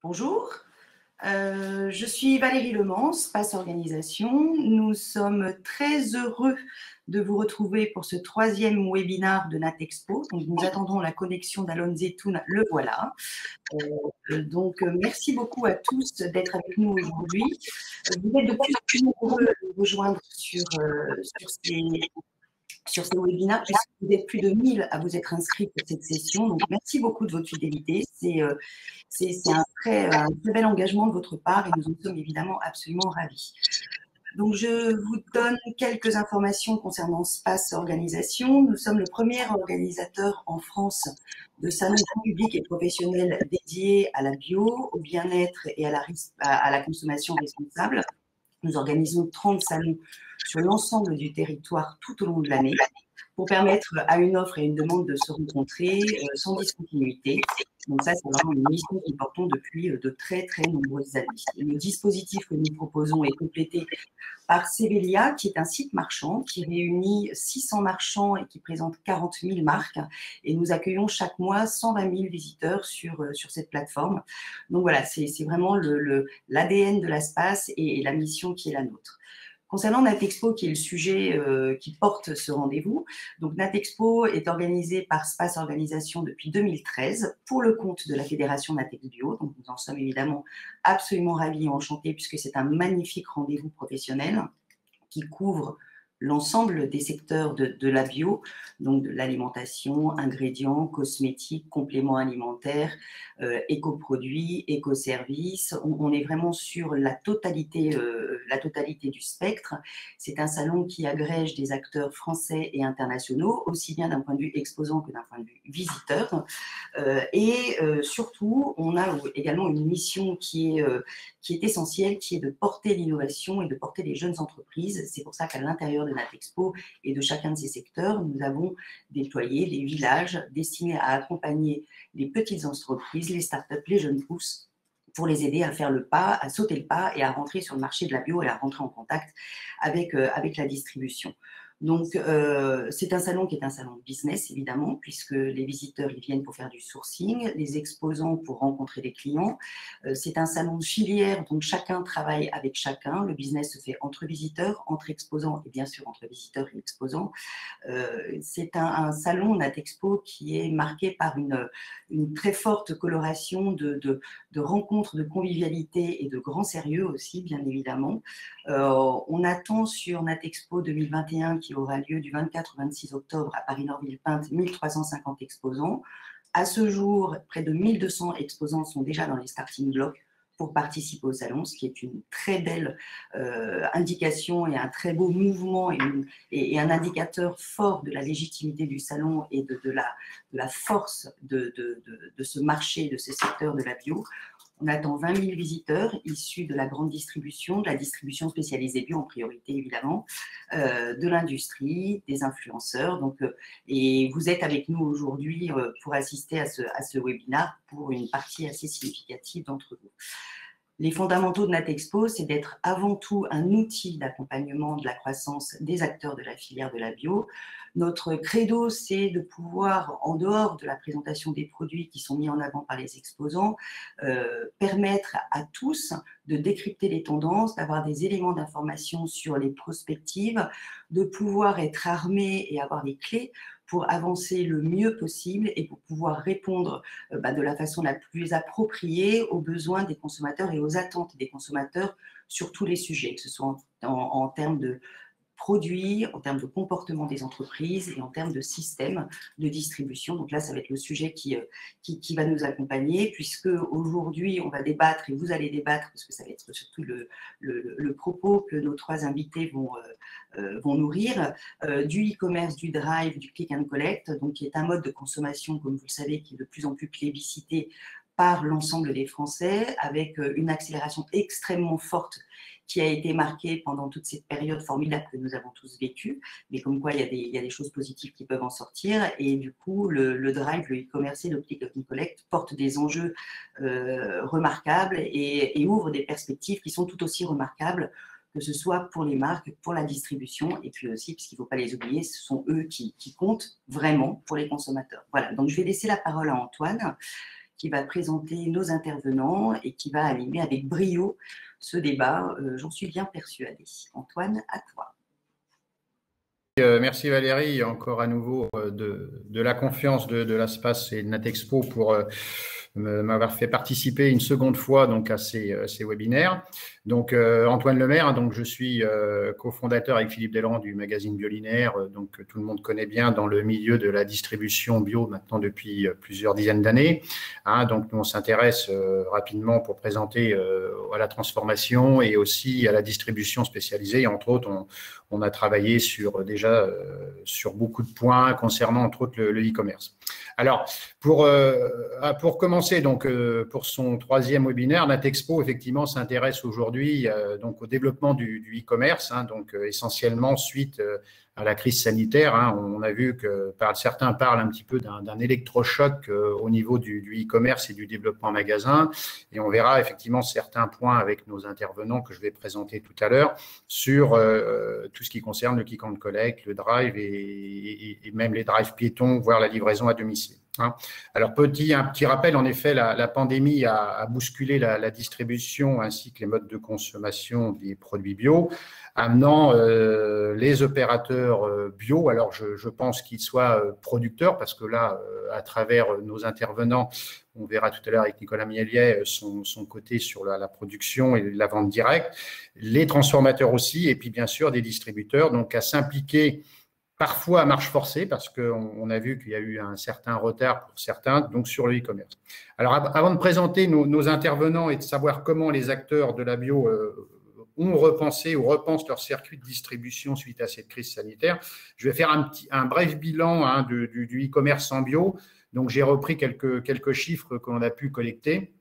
Bonjour, je suis Valérie Lemans, Space Organisation. Nous sommes très heureux de vous retrouver pour ce troisième webinar de NatExpo. Donc, nous attendons la connexion d'Alon Zetoun, le voilà. Merci beaucoup à tous d'être avec nous aujourd'hui. Vous êtes de plus en plus nombreux à nous rejoindre sur ces webinaires, puisque vous êtes plus de 1000 à vous être inscrits pour cette session. Donc, merci beaucoup de votre fidélité. C'est un très bel engagement de votre part et nous en sommes évidemment absolument ravis. Donc, je vous donne quelques informations concernant Space Organisation. Nous sommes le premier organisateur en France de salons publics et professionnels dédiés à la bio, au bien-être et à la consommation responsable. Nous organisons 30 salons sur l'ensemble du territoire tout au long de l'année pour permettre à une offre et une demande de se rencontrer sans discontinuité. Donc ça, c'est vraiment une mission que nous portons depuis de très, très nombreuses années. Le dispositif que nous proposons est complété par Sevelia, qui est un site marchand qui réunit 600 marchands et qui présente 40 000 marques. Et nous accueillons chaque mois 120 000 visiteurs sur cette plateforme. Donc voilà, c'est vraiment l'ADN de l'espace et la mission qui est la nôtre. Concernant NatExpo, qui est le sujet qui porte ce rendez-vous, donc NatExpo est organisé par Space Organisation depuis 2013 pour le compte de la Fédération NatExBio. Donc nous en sommes évidemment absolument ravis et enchantés puisque c'est un magnifique rendez-vous professionnel qui couvre l'ensemble des secteurs de la bio, donc de l'alimentation, ingrédients, cosmétiques, compléments alimentaires, écoproduits, écoservices. On est vraiment sur la totalité du spectre. C'est un salon qui agrège des acteurs français et internationaux, aussi bien d'un point de vue exposant que d'un point de vue visiteur. Surtout, on a également une mission qui est essentielle, qui est de porter l'innovation et de porter les jeunes entreprises. C'est pour ça qu'à l'intérieur de NatExpo et de chacun de ces secteurs, nous avons déployé des villages destinés à accompagner les petites entreprises, les startups, les jeunes pousses, pour les aider à faire le pas, à sauter le pas et à rentrer sur le marché de la bio et à rentrer en contact avec la distribution. Donc, c'est un salon qui est un salon business, évidemment, puisque les visiteurs, ils viennent pour faire du sourcing, les exposants pour rencontrer des clients. C'est un salon de filière, donc chacun travaille avec chacun. Le business se fait entre visiteurs, entre exposants et bien sûr entre visiteurs et exposants. C'est un salon NatExpo qui est marqué par une très forte coloration de rencontres, de convivialité et de grand sérieux aussi, bien évidemment. On attend sur NatExpo 2021, qui aura lieu du 24 au 26 octobre à Paris-Nord-Villepinte, 1350 exposants. À ce jour, près de 1200 exposants sont déjà dans les starting blocks pour participer au salon, ce qui est une très belle indication et un très beau mouvement et un indicateur fort de la légitimité du salon et de la force de ce marché, de ce secteur de la bio. On attend 20 000 visiteurs issus de la grande distribution, de la distribution spécialisée bio en priorité évidemment, de l'industrie, des influenceurs. Et vous êtes avec nous aujourd'hui pour assister à ce webinaire pour une partie assez significative d'entre vous. Les fondamentaux de NatExpo, c'est d'être avant tout un outil d'accompagnement de la croissance des acteurs de la filière de la bio. Notre credo, c'est de pouvoir, en dehors de la présentation des produits qui sont mis en avant par les exposants, permettre à tous de décrypter les tendances, d'avoir des éléments d'information sur les prospectives, de pouvoir être armé et avoir des clés pour avancer le mieux possible et pour pouvoir répondre de la façon la plus appropriée aux besoins des consommateurs et aux attentes des consommateurs sur tous les sujets, que ce soit en termes de produits, en termes de comportement des entreprises et en termes de système de distribution. Donc là, ça va être le sujet qui va nous accompagner, puisque aujourd'hui, on va débattre, et vous allez débattre, parce que ça va être surtout le propos que nos trois invités vont nourrir, du e-commerce, du drive, du click and collect, donc qui est un mode de consommation, comme vous le savez, qui est de plus en plus plébiscité par l'ensemble des Français, avec une accélération extrêmement forte qui a été marquée pendant toute cette période formidable que nous avons tous vécue, mais comme quoi il y a des choses positives qui peuvent en sortir. Et du coup, le drive, le e-commerce et le click and collect portent des enjeux remarquables et ouvrent des perspectives qui sont tout aussi remarquables, que ce soit pour les marques, pour la distribution, et puis aussi, puisqu'il ne faut pas les oublier, ce sont eux qui comptent vraiment pour les consommateurs. Voilà, donc je vais laisser la parole à Antoine, qui va présenter nos intervenants et qui va animer avec brio ce débat. J'en suis bien persuadée. Antoine, à toi. Merci Valérie, encore à nouveau de la confiance de l'ASPAS et de Natexpo pour m'avoir fait participer une seconde fois donc, à ces webinaires. Donc, Antoine Lemaire, hein, donc, je suis cofondateur avec Philippe Delrand du magazine Biolinaire, donc tout le monde connaît bien dans le milieu de la distribution bio maintenant depuis plusieurs dizaines d'années. Hein, donc, nous, on s'intéresse rapidement pour présenter à la transformation et aussi à la distribution spécialisée. Et entre autres, on a travaillé déjà sur beaucoup de points concernant entre autres le e-commerce. Alors, pour commencer, donc, pour son troisième webinaire, Natexpo, effectivement, s'intéresse aujourd'hui donc, au développement du e-commerce, hein, donc essentiellement suite à la crise sanitaire. Hein. On a vu que certains parlent un petit peu d'un électrochoc au niveau du e-commerce et du développement en magasin. Et on verra effectivement certains points avec nos intervenants que je vais présenter tout à l'heure sur tout ce qui concerne le click and collect, le drive et même les drives piétons, voire la livraison à domicile. Hein. Alors, un petit rappel, en effet, la pandémie a bousculé la distribution ainsi que les modes de consommation des produits bio, amenant les opérateurs bio, alors je pense qu'ils soient producteurs, parce que là, à travers nos intervenants, on verra tout à l'heure avec Nicolas Mielier son côté sur la production et la vente directe, les transformateurs aussi, et puis bien sûr des distributeurs, donc à s'impliquer parfois à marche forcée, parce qu'on a vu qu'il y a eu un certain retard pour certains, donc sur le e-commerce. Alors, avant de présenter nos intervenants et de savoir comment les acteurs de la bio ont repensé ou repensent leur circuit de distribution suite à cette crise sanitaire, je vais faire un bref bilan hein, du e-commerce en bio. Donc, j'ai repris quelques chiffres que l'on a pu collecter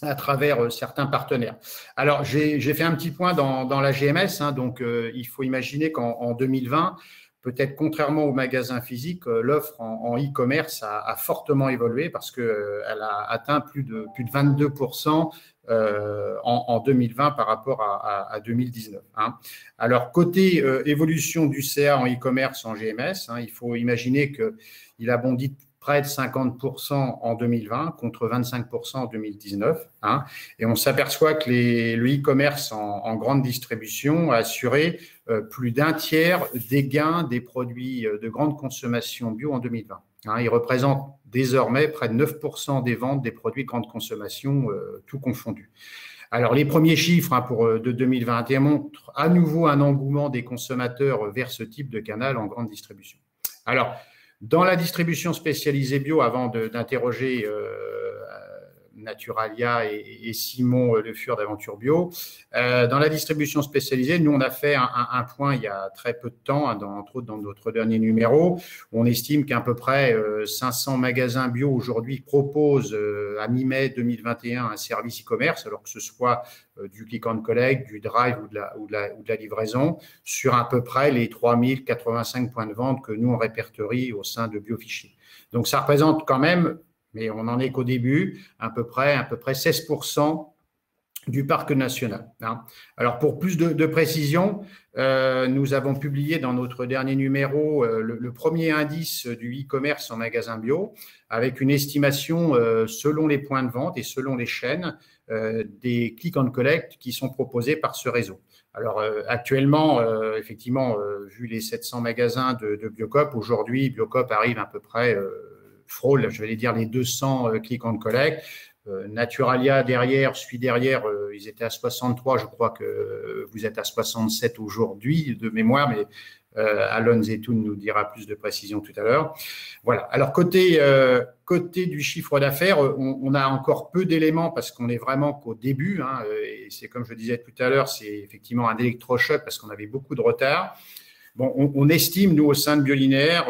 à travers certains partenaires. Alors, j'ai fait un petit point dans la GMS. Hein, donc, il faut imaginer qu'en 2020, peut-être contrairement aux magasins physiques, l'offre en e-commerce a fortement évolué parce qu'elle a atteint plus de 22% en 2020 par rapport à 2019. Hein. Alors, côté évolution du CA en e-commerce en GMS, hein, il faut imaginer qu'il a bondi de près de 50% en 2020 contre 25% en 2019. Hein, et on s'aperçoit que le e-commerce en grande distribution a assuré plus d'un tiers des gains des produits de grande consommation bio en 2020. Hein, il représente désormais près de 9% des ventes des produits de grande consommation, tout confondu. Alors, les premiers chiffres hein, de 2021 montrent à nouveau un engouement des consommateurs vers ce type de canal en grande distribution. Alors, dans la distribution spécialisée bio, avant d'interroger Naturalia et Simon Le Fur d'Aventure Bio, dans la distribution spécialisée, nous, on a fait un point il y a très peu de temps, hein, entre autres dans notre dernier numéro. On estime qu'à peu près 500 magasins bio aujourd'hui proposent à mi-mai 2021 un service e-commerce, alors que ce soit du click and collect, du drive ou de la livraison, sur à peu près les 3085 points de vente que nous, on répertorie au sein de Biofichier. Donc, ça représente quand même, mais on n'en est qu'au début, à peu près 16% du parc national. Hein. Alors, pour plus de précision, nous avons publié dans notre dernier numéro le premier indice du e-commerce en magasin bio, avec une estimation selon les points de vente et selon les chaînes des click and collect qui sont proposés par ce réseau. Alors, actuellement, effectivement, vu les 700 magasins de Biocoop, aujourd'hui, Biocoop arrive à peu près, frôle, je vais dire, les 200 click and collect. Naturalia suit derrière, ils étaient à 63, je crois que vous êtes à 67 aujourd'hui de mémoire, mais Alon Zetoun nous dira plus de précision tout à l'heure. Voilà. Alors, côté du chiffre d'affaires, on a encore peu d'éléments parce qu'on est vraiment qu'au début. Hein, et c'est comme je disais tout à l'heure, c'est effectivement un électrochoc parce qu'on avait beaucoup de retard. Bon, on estime, nous, au sein de Biolinaire,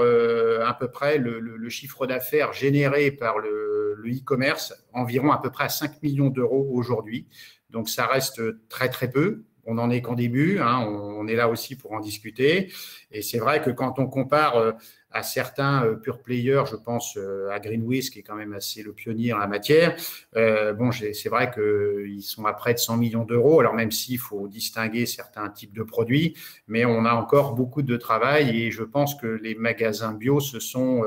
à peu près le chiffre d'affaires généré par le e-commerce, environ à peu près à 5 millions d'euros aujourd'hui. Donc, ça reste très, très peu. On n'en est qu'en début, hein, on est là aussi pour en discuter. Et c'est vrai que quand on compare à certains pure players, je pense à Greenwiz, qui est quand même assez le pionnier en la matière, bon, c'est vrai qu'ils sont à près de 100 millions d'euros, alors même s'il faut distinguer certains types de produits, mais on a encore beaucoup de travail et je pense que les magasins bio se sont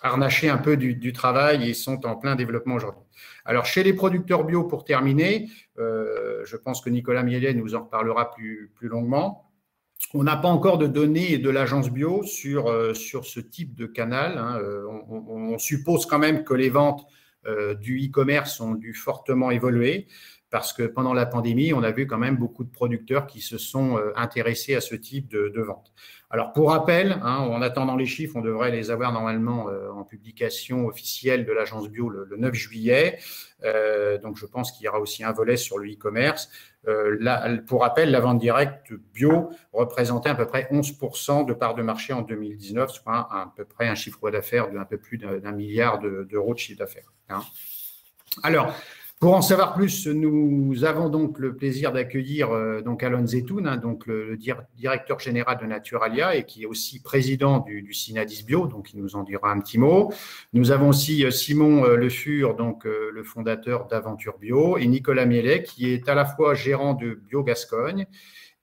harnaché un peu du travail et sont en plein développement aujourd'hui. Alors, chez les producteurs bio, pour terminer, je pense que Nicolas Miellet nous en reparlera plus longuement. On n'a pas encore de données de l'agence bio sur ce type de canal. Hein. On suppose quand même que les ventes du e-commerce ont dû fortement évoluer parce que pendant la pandémie, on a vu quand même beaucoup de producteurs qui se sont intéressés à ce type de vente. Alors, pour rappel, hein, en attendant les chiffres, on devrait les avoir normalement en publication officielle de l'agence bio le 9 juillet. Donc, je pense qu'il y aura aussi un volet sur le e-commerce. Pour rappel, la vente directe bio représentait à peu près 11% de part de marché en 2019, soit à peu près un chiffre d'affaires d'un peu plus d'1 milliard d'euros de chiffre d'affaires. Hein. Alors, pour en savoir plus, nous avons donc le plaisir d'accueillir donc Alon Zetoun, hein, donc le directeur général de Naturalia et qui est aussi président du Synadis Bio, donc il nous en dira un petit mot. Nous avons aussi Simon Le Fur, donc le fondateur d'Aventure Bio, et Nicolas Miellet, qui est à la fois gérant de Bio Gascogne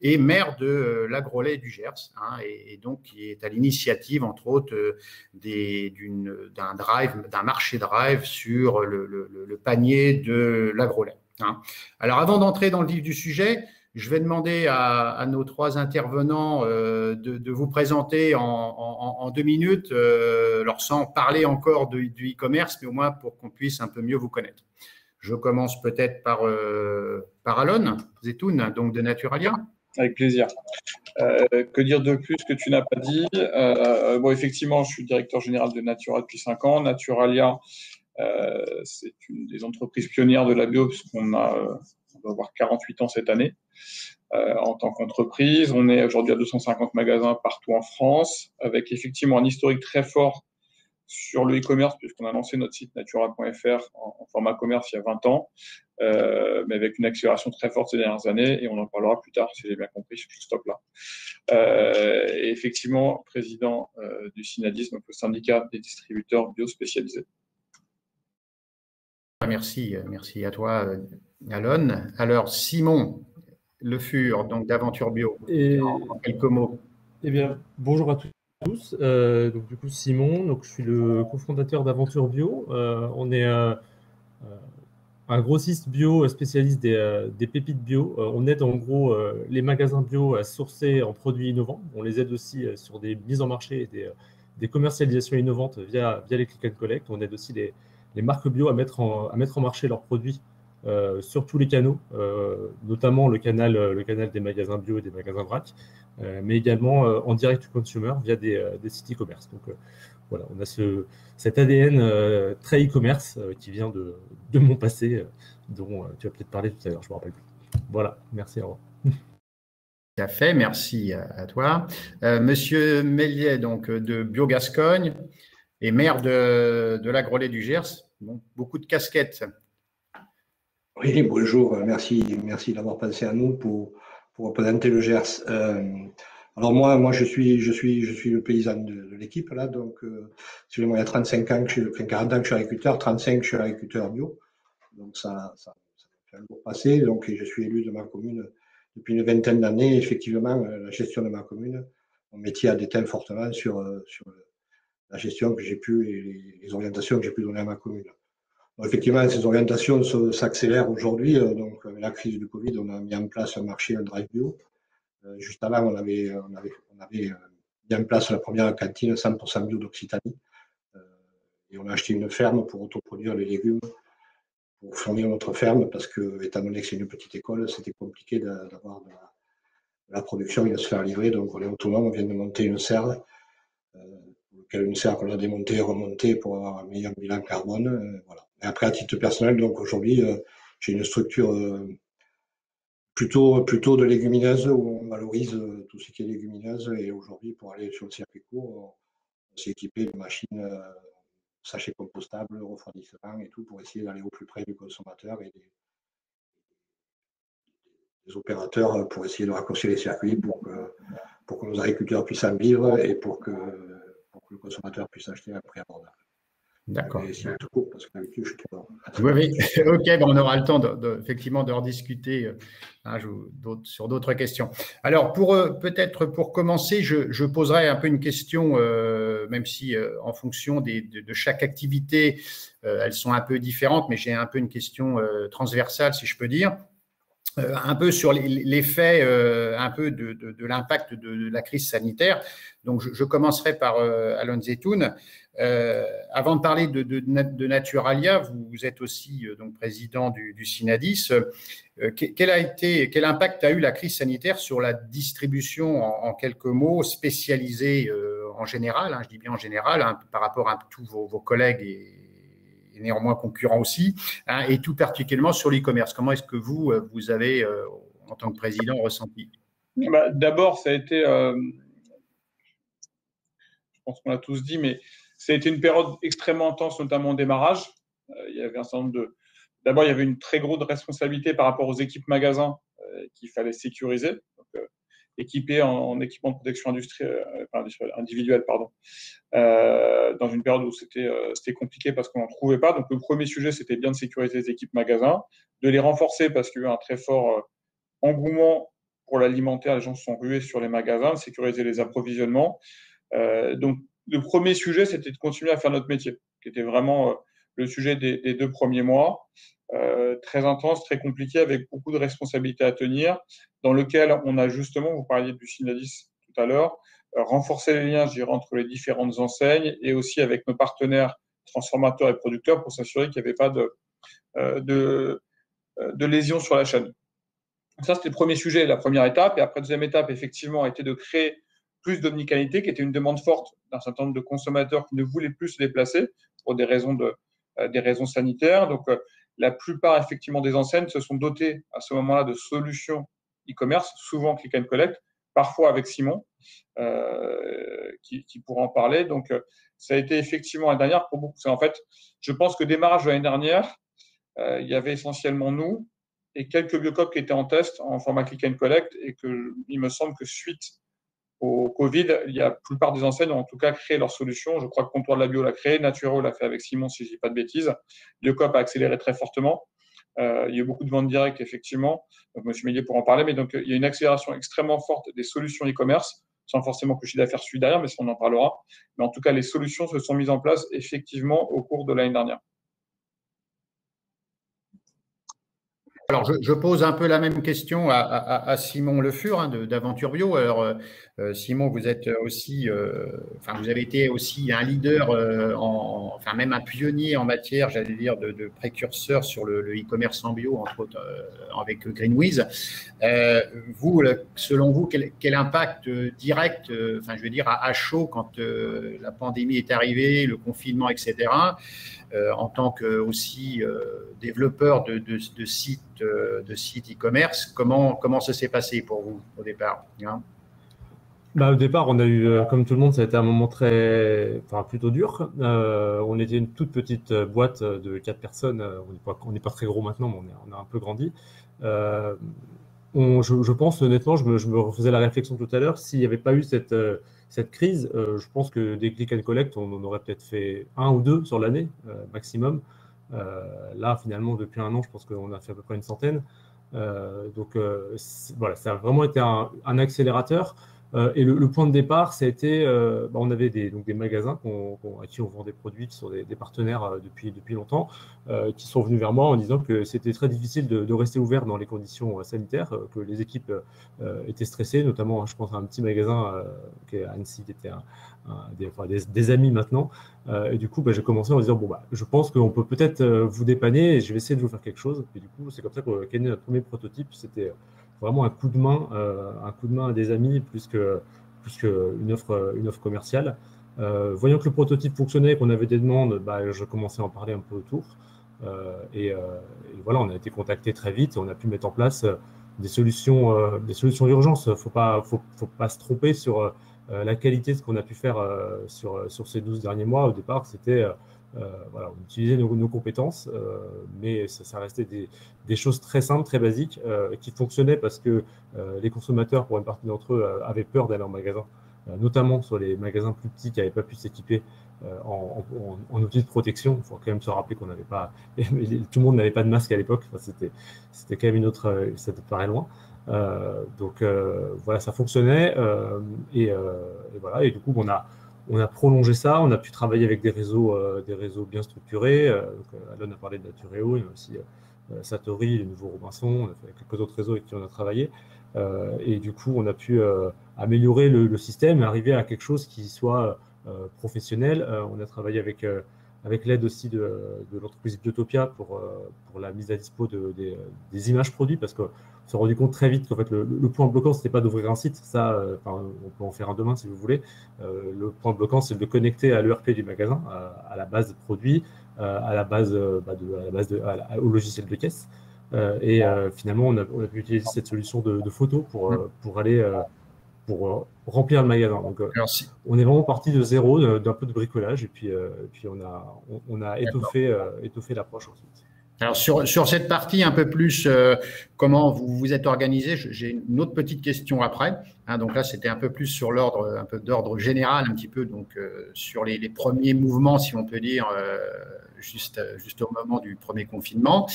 et maire de l'Agrolait du Gers, hein, et donc qui est à l'initiative, entre autres, d'un marché drive sur le panier de l'Agrolait. Hein. Alors, avant d'entrer dans le vif du sujet, je vais demander à nos 3 intervenants de vous présenter en 2 minutes, alors sans parler encore du e-commerce, mais au moins pour qu'on puisse un peu mieux vous connaître. Je commence peut-être par Alon Zetoun, donc de Naturalia. Avec plaisir. Que dire de plus que tu n'as pas dit? Bon, effectivement, je suis directeur général de Naturalia depuis 5 ans. Naturalia, c'est une des entreprises pionnières de la bio, puisqu'on va avoir 48 ans cette année en tant qu'entreprise. On est aujourd'hui à 250 magasins partout en France, avec effectivement un historique très fort sur le e-commerce, puisqu'on a lancé notre site natura.fr en format commerce il y a 20 ans, mais avec une accélération très forte ces dernières années, et on en parlera plus tard, si j'ai bien compris, je stoppe là. Et effectivement, président du Synadis, donc le syndicat des distributeurs bio spécialisés. Merci à toi, Alon. Alors, Simon Le Fur, donc d'Aventure Bio, en quelques mots. Eh bien, bonjour à tous. Donc du coup, Simon, donc je suis le cofondateur d'Aventure Bio. On est un grossiste bio spécialiste des pépites bio. On aide en gros les magasins bio à sourcer en produits innovants. On les aide aussi sur des mises en marché et des commercialisations innovantes via les click and collect. On aide aussi les marques bio à mettre en marché leurs produits sur tous les canaux, notamment le canal des magasins bio et des magasins vrac, mais également en direct to consumer via des sites e-commerce. Donc voilà, on a cet ADN très e-commerce qui vient de mon passé, dont tu vas peut-être parler tout à l'heure, je ne me rappelle plus. Voilà, merci, au revoir. Tout à fait, merci à toi. Monsieur Miellet, donc de Bio Gascogne et maire de l'Agrolait du Gers, bon, beaucoup de casquettes. Oui, bonjour, merci d'avoir pensé à nous pour représenter le Gers. Alors moi je suis le paysan de l'équipe là, donc il y a 35 ans 40 ans que je suis agriculteur, 35 que je suis agriculteur bio, donc ça fait un lourd passé, donc et je suis élu de ma commune depuis une vingtaine d'années. Effectivement, la gestion de ma commune, mon métier a déteint fortement sur la gestion que j'ai pu et les orientations que j'ai pu donner à ma commune. Donc, effectivement, ces orientations s'accélèrent aujourd'hui. Donc, avec la crise du Covid, on a mis en place un marché, un drive bio. Juste avant, on avait mis en place la première cantine 100% bio d'Occitanie. Et on a acheté une ferme pour autoproduire les légumes, pour fournir notre ferme, parce que, étant donné que c'est une petite école, c'était compliqué d'avoir de la production et de se faire livrer. Donc, on est autonome, on vient de monter une serre. Une serre qu'on a démontée et remontée pour avoir un meilleur bilan carbone. Voilà. Et après, à titre personnel, donc aujourd'hui, j'ai une structure plutôt de légumineuses où on valorise tout ce qui est légumineuse. Et aujourd'hui, pour aller sur le circuit court, on s'est équipé de machines, sachets compostables, refroidissement et tout pour essayer d'aller au plus près du consommateur et des opérateurs pour essayer de raccourcir les circuits pour que nos agriculteurs puissent en vivre et pour que le consommateur puisse acheter à un prix abordable. D'accord. Tout court, parce que d'habitude, je suis trop long. Oui. Ok, bon, on aura le temps effectivement de rediscuter sur d'autres questions. Alors, peut-être pour commencer, je poserai un peu une question même si en fonction de chaque activité, elles sont un peu différentes, mais j'ai un peu une question transversale, si je peux dire. Un peu sur l'effet un peu de l'impact de la crise sanitaire. Donc, je commencerai par Alon Zetoun. Avant de parler de Naturalia, vous êtes aussi donc président du Synadis. Quel impact a eu la crise sanitaire sur la distribution, en quelques mots, spécialisée en général, je dis bien en général, par rapport à tous vos collègues et néanmoins concurrents aussi, et tout particulièrement sur l'e-commerce. Comment est-ce que vous avez, en tant que président, ressenti? D'abord, ça a été, je pense qu'on l'a tous dit, mais ça a été une période extrêmement intense, notamment au démarrage. Il y avait un certain nombre D'abord, il y avait une très grosse responsabilité par rapport aux équipes magasins qu'il fallait sécuriser. Donc, équipés en équipement de protection individuelle, dans une période où c'était compliqué parce qu'on n'en trouvait pas. Donc, le premier sujet, c'était bien de sécuriser les équipes magasins, de les renforcer parce qu'il y a eu un très fort engouement pour l'alimentaire. Les gens se sont rués sur les magasins, de sécuriser les approvisionnements. Donc, le premier sujet, c'était de continuer à faire notre métier, qui était vraiment le sujet des 2 premiers mois. Très intense, très compliqué, avec beaucoup de responsabilités à tenir, dans lequel on a justement, vous parliez du Synadis tout à l'heure, renforcé les liens, je dirais, entre les différentes enseignes et aussi avec nos partenaires transformateurs et producteurs pour s'assurer qu'il n'y avait pas de lésions sur la chaîne. Ça, c'était le premier sujet, la première étape. Et après, deuxième étape, effectivement, a été de créer plus d'omnicanalité, qui était une demande forte d'un certain nombre de consommateurs qui ne voulaient plus se déplacer pour des raisons sanitaires. Donc, la plupart, effectivement, des enseignes se sont dotées à ce moment-là de solutions e-commerce, souvent click and collect, parfois avec Simon, qui pourra en parler. Donc, ça a été effectivement l'année dernière pour beaucoup. En fait, je pense que démarrage de l'année dernière, il y avait essentiellement nous et quelques Biocop qui étaient en test en format click and collect, et il me semble que suite au Covid, la plupart des enseignes ont en tout cas créé leur solution. Je crois que Comptoir de la Bio l'a créé, Naturo l'a fait avec Simon, si je ne dis pas de bêtises. Biocop a accéléré très fortement. Il y a eu beaucoup de ventes directes, effectivement. Donc, M. Mélier pourra en parler. Mais donc, il y a une accélération extrêmement forte des solutions e-commerce, sans forcément que le chiffre d'affaires suive derrière, mais ça, on en parlera. Mais en tout cas, les solutions se sont mises en place, effectivement, au cours de l'année dernière. Alors, je pose un peu la même question à Simon Le Fur d'Aventure Bio. Alors, Simon, vous êtes aussi, vous avez été aussi un leader, même un pionnier en matière, j'allais dire, de précurseur sur le e-commerce en bio, entre autres avec Greenwiz. Vous, selon vous, quel impact direct, je veux dire à chaud, quand la pandémie est arrivée, le confinement, etc., en tant que aussi développeur de sites e-commerce, comment ça s'est passé pour vous au départ, Au départ, on a eu, comme tout le monde, ça a été un moment plutôt dur. On était une toute petite boîte de 4 personnes. On n'est pas très gros maintenant, mais on a un peu grandi. Je pense, honnêtement, je me refaisais la réflexion tout à l'heure, s'il n'y avait pas eu cette crise, je pense que des click and collect, on en aurait peut-être fait 1 ou 2 sur l'année, maximum. Là, finalement, depuis 1 an, je pense qu'on a fait à peu près une centaine. Voilà, ça a vraiment été un accélérateur. Et le point de départ, ça a été, on avait des magasins à qui on vend des produits, qui sont des partenaires depuis longtemps, qui sont venus vers moi en disant que c'était très difficile de rester ouvert dans les conditions sanitaires, que les équipes étaient stressées, notamment, je pense à un petit magasin qui est à Annecy, qui était des amis maintenant. Et du coup, j'ai commencé en disant, je pense qu'on peut peut-être vous dépanner et je vais essayer de vous faire quelque chose. Et du coup, c'est comme ça qu'est né notre premier prototype. C'était vraiment un coup de main à des amis plus qu'une offre commerciale. Voyant que le prototype fonctionnait, qu'on avait des demandes, je commençais à en parler un peu autour. Et voilà, on a été contacté très vite et on a pu mettre en place des solutions d'urgence. Faut pas se tromper sur la qualité de ce qu'on a pu faire sur ces 12 derniers mois. Au départ, c'était on utilisait nos compétences, mais ça restait des choses très simples, très basiques, qui fonctionnaient parce que les consommateurs, pour une partie d'entre eux, avaient peur d'aller en magasin, notamment sur les magasins plus petits qui n'avaient pas pu s'équiper en outils de protection. Il faut quand même se rappeler qu'on n'avait pas, tout le monde n'avait pas de masque à l'époque. C'était quand même une autre, ça te paraît loin. Voilà, ça fonctionnait et voilà. Et du coup, On a prolongé ça, on a pu travailler avec des réseaux bien structurés. Alon a parlé de Natureo, il y a aussi Satori, le nouveau Robinson, on a fait quelques autres réseaux avec qui on a travaillé. Et du coup, on a pu améliorer le système et arriver à quelque chose qui soit professionnel. On a travaillé avec l'aide aussi de l'entreprise Biotopia pour la mise à dispo des images produits, parce qu'on s'est rendu compte très vite qu'en fait, le point bloquant, ce n'était pas d'ouvrir un site. Ça, on peut en faire un demain si vous voulez. Le point bloquant, c'est de connecter à l'ERP du magasin, à la base de produits, au logiciel de caisse. Finalement, on a pu utiliser cette solution de photos pour aller remplir le magasin. Donc, on est vraiment parti de zéro, d'un peu de bricolage, et puis on a étoffé l'approche ensuite. Alors, sur cette partie un peu plus, comment vous vous êtes organisé, j'ai une autre petite question après. Donc là, c'était un peu plus sur l'ordre, un peu d'ordre général, un petit peu, donc sur les premiers mouvements, si on peut dire, juste au moment du premier confinement.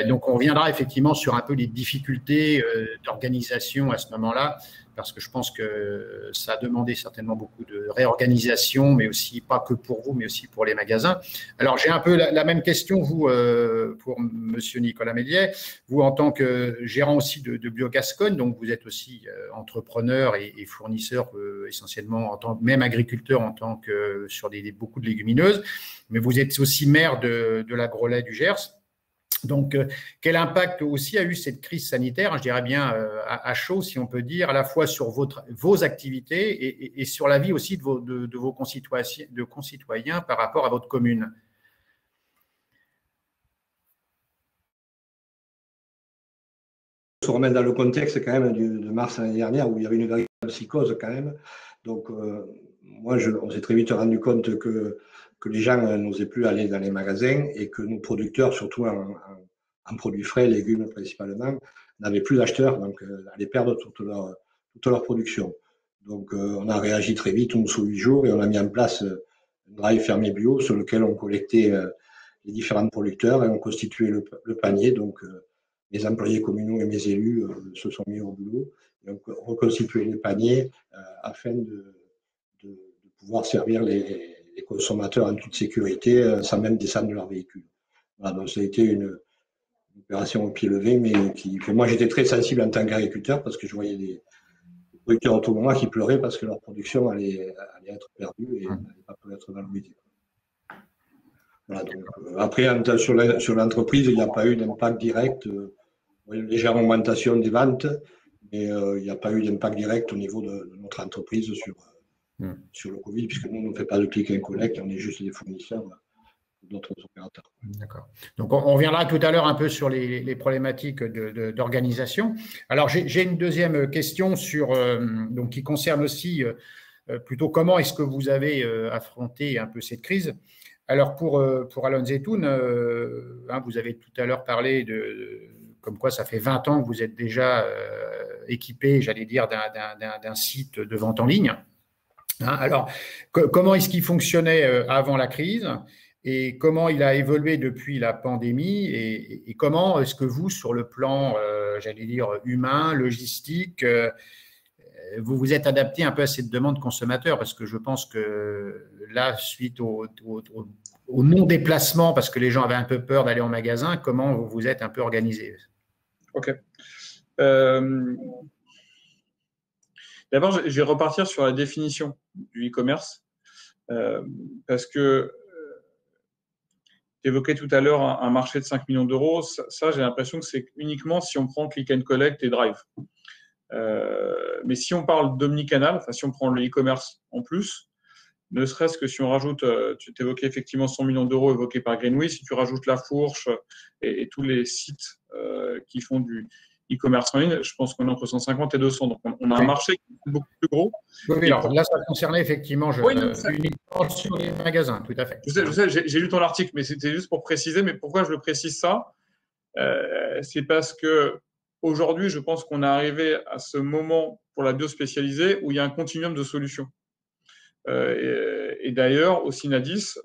Donc, on reviendra effectivement sur un peu les difficultés d'organisation à ce moment-là, parce que je pense que ça a demandé certainement beaucoup de réorganisation, mais aussi pas que pour vous, mais aussi pour les magasins. Alors, j'ai un peu la même question, vous, pour Monsieur Nicolas Méliès. Vous, en tant que gérant aussi de Biogascogne, donc vous êtes aussi entrepreneur et fournisseur, essentiellement, même agriculteur en tant que sur beaucoup de légumineuses, mais vous êtes aussi maire de l'Agrolet du Gers. Donc, quel impact aussi a eu cette crise sanitaire, je dirais bien à chaud, si on peut dire, à la fois sur vos activités et sur la vie aussi de vos concitoyens par rapport à votre commune? Se remettre dans le contexte quand même de mars l'année dernière, où il y avait une véritable psychose quand même. Donc, moi, on s'est très vite rendu compte que les gens n'osaient plus aller dans les magasins et que nos producteurs, surtout en produits frais, légumes principalement, n'avaient plus d'acheteurs, donc allaient perdre toute leur production. Donc, on a réagi très vite, 11 ou 8 jours, et on a mis en place un drive fermé bio sur lequel on collectait les différents producteurs et on constituait le panier. Donc, mes employés communaux et mes élus se sont mis au boulot et ont reconstitué les paniers afin de pouvoir servir les consommateurs en toute sécurité sans même descendre de leur véhicule. Voilà, donc ça a été une opération au pied levé, mais moi j'étais très sensible en tant qu'agriculteur parce que je voyais des producteurs autour de moi qui pleuraient parce que leur production allait être perdue et n'allait pas pouvoir être valorisée. Voilà, donc, après, sur l'entreprise, il n'y a pas eu d'impact direct. Une légère augmentation des ventes, mais il n'y a pas eu d'impact direct au niveau de notre entreprise sur le Covid, puisque nous ne faisons pas de click and collect, on est juste des fournisseurs d'autres opérateurs. D'accord. Donc, on reviendra tout à l'heure un peu sur les problématiques d'organisation. Alors, j'ai une deuxième question donc, qui concerne aussi plutôt comment est-ce que vous avez affronté un peu cette crise. Alors, pour Alon Zeytoun, vous avez tout à l'heure parlé comme quoi ça fait 20 ans que vous êtes déjà équipé, j'allais dire, d'un site de vente en ligne. Alors, comment est-ce qu'il fonctionnait avant la crise et comment il a évolué depuis la pandémie et comment est-ce que vous, sur le plan, j'allais dire, humain, logistique, vous vous êtes adapté un peu à cette demande consommateur? Parce que je pense que là, suite au non-déplacement, parce que les gens avaient un peu peur d'aller en magasin, comment vous vous êtes un peu organisé? Ok. D'abord, je vais repartir sur la définition du e-commerce parce que tu évoquais tout à l'heure un marché de 5 millions d'euros. Ça, j'ai l'impression que c'est uniquement si on prend click and collect et drive. Mais si on parle d'omnicanal, enfin si on prend le e-commerce en plus, ne serait-ce que si on rajoute, tu t'évoquais effectivement 100 millions d'euros évoqués par Greenway, si tu rajoutes La Fourche et tous les sites qui font du e-commerce en ligne, je pense qu'on est entre 150 et 200. Donc, on a un marché qui est beaucoup plus gros. Oui, alors là, ça concernait effectivement uniquement sur les magasins, tout à fait. Je sais, j'ai lu ton article, mais c'était juste pour préciser. Mais pourquoi je le précise ça c'est parce que aujourd'hui, je pense qu'on est arrivé à ce moment pour la bio spécialisée où il y a un continuum de solutions. Et d'ailleurs, au Synadis,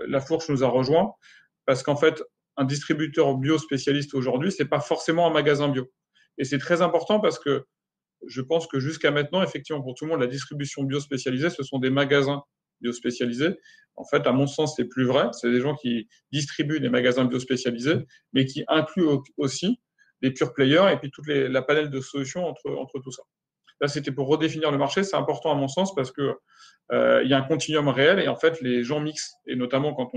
La Fourche nous a rejoint parce qu'en fait, un distributeur bio spécialiste aujourd'hui, c'est pas forcément un magasin bio. Et c'est très important parce que je pense que jusqu'à maintenant, effectivement, pour tout le monde, la distribution bio spécialisée, ce sont des magasins bio spécialisés. En fait, à mon sens, c'est plus vrai. C'est des gens qui distribuent des magasins bio spécialisés, mais qui incluent aussi des pure players et puis toute la panel de solutions entre tout ça. Là, c'était pour redéfinir le marché. C'est important à mon sens parce que il y a un continuum réel et en fait, les gens mixent. Et notamment quand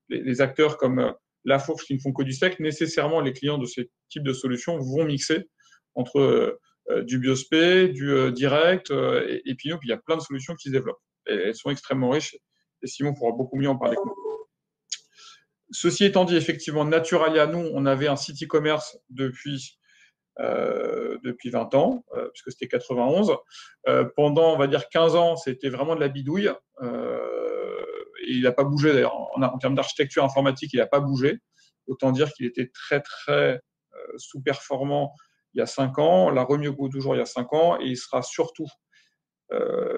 les acteurs comme La Fourche qui ne font que du sec, nécessairement, les clients de ce type de solutions vont mixer entre du biospé, du direct, et puis il y a plein de solutions qui se développent. Et elles sont extrêmement riches, et Simon pourra beaucoup mieux en parler que moi. Ceci étant dit, effectivement, Naturalia, nous, on avait un site e-commerce depuis 20 ans, puisque c'était 91. Pendant, on va dire, 15 ans, c'était vraiment de la bidouille. Et il n'a pas bougé, d'ailleurs. En termes d'architecture informatique, il n'a pas bougé. Autant dire qu'il était très, très sous-performant il y a 5 ans, la remis toujours il y a 5 ans, et il sera surtout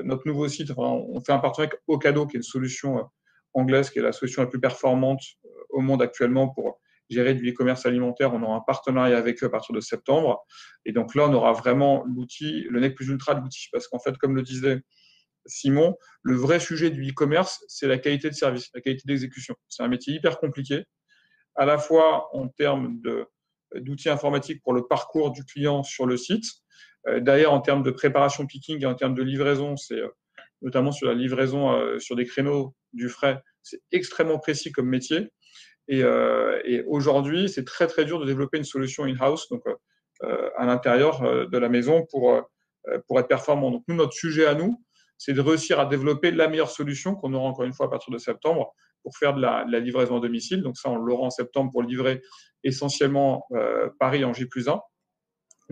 notre nouveau site. Enfin, on fait un partenariat avec Ocado, qui est une solution anglaise, qui est la solution la plus performante au monde actuellement pour gérer du e-commerce alimentaire. On aura un partenariat avec eux à partir de septembre. Et donc là, on aura vraiment l'outil, le nec plus ultra de l'outil. Parce qu'en fait, comme le disait Simon, le vrai sujet du e-commerce, c'est la qualité de service, la qualité d'exécution. C'est un métier hyper compliqué, à la fois en termes d'outils informatiques pour le parcours du client sur le site. D'ailleurs, en termes de préparation picking et en termes de livraison, c'est notamment sur la livraison sur des créneaux du frais, c'est extrêmement précis comme métier. Et aujourd'hui, c'est très, très dur de développer une solution in-house, donc à l'intérieur de la maison pour être performant. Donc, nous, notre sujet à nous, c'est de réussir à développer la meilleure solution qu'on aura encore une fois à partir de septembre pour faire de la livraison à domicile. Donc, ça, on l'aura en septembre pour livrer essentiellement Paris en J+1,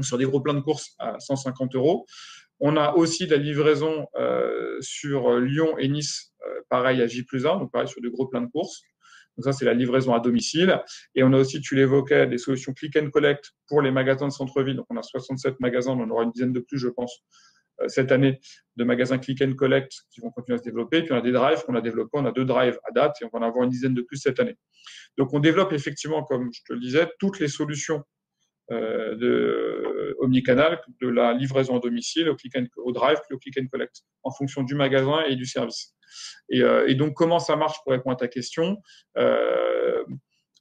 sur des gros plans de courses à 150 €. On a aussi de la livraison sur Lyon et Nice, pareil à J+1, donc pareil sur des gros plans de courses. Donc ça, c'est la livraison à domicile. Et on a aussi, tu l'évoquais, des solutions click and collect pour les magasins de centre-ville. Donc on a 67 magasins, on en aura une dizaine de plus, je pense, cette année, de magasins click and collect qui vont continuer à se développer. Et puis on a des drives qu'on a développés, on a 2 drives à date et on va en avoir une dizaine de plus cette année. Donc on développe effectivement, comme je te le disais, toutes les solutions de omnicanal, de la livraison à domicile au drive puis au click and collect, en fonction du magasin et du service. Et donc, comment ça marche pour répondre à ta question?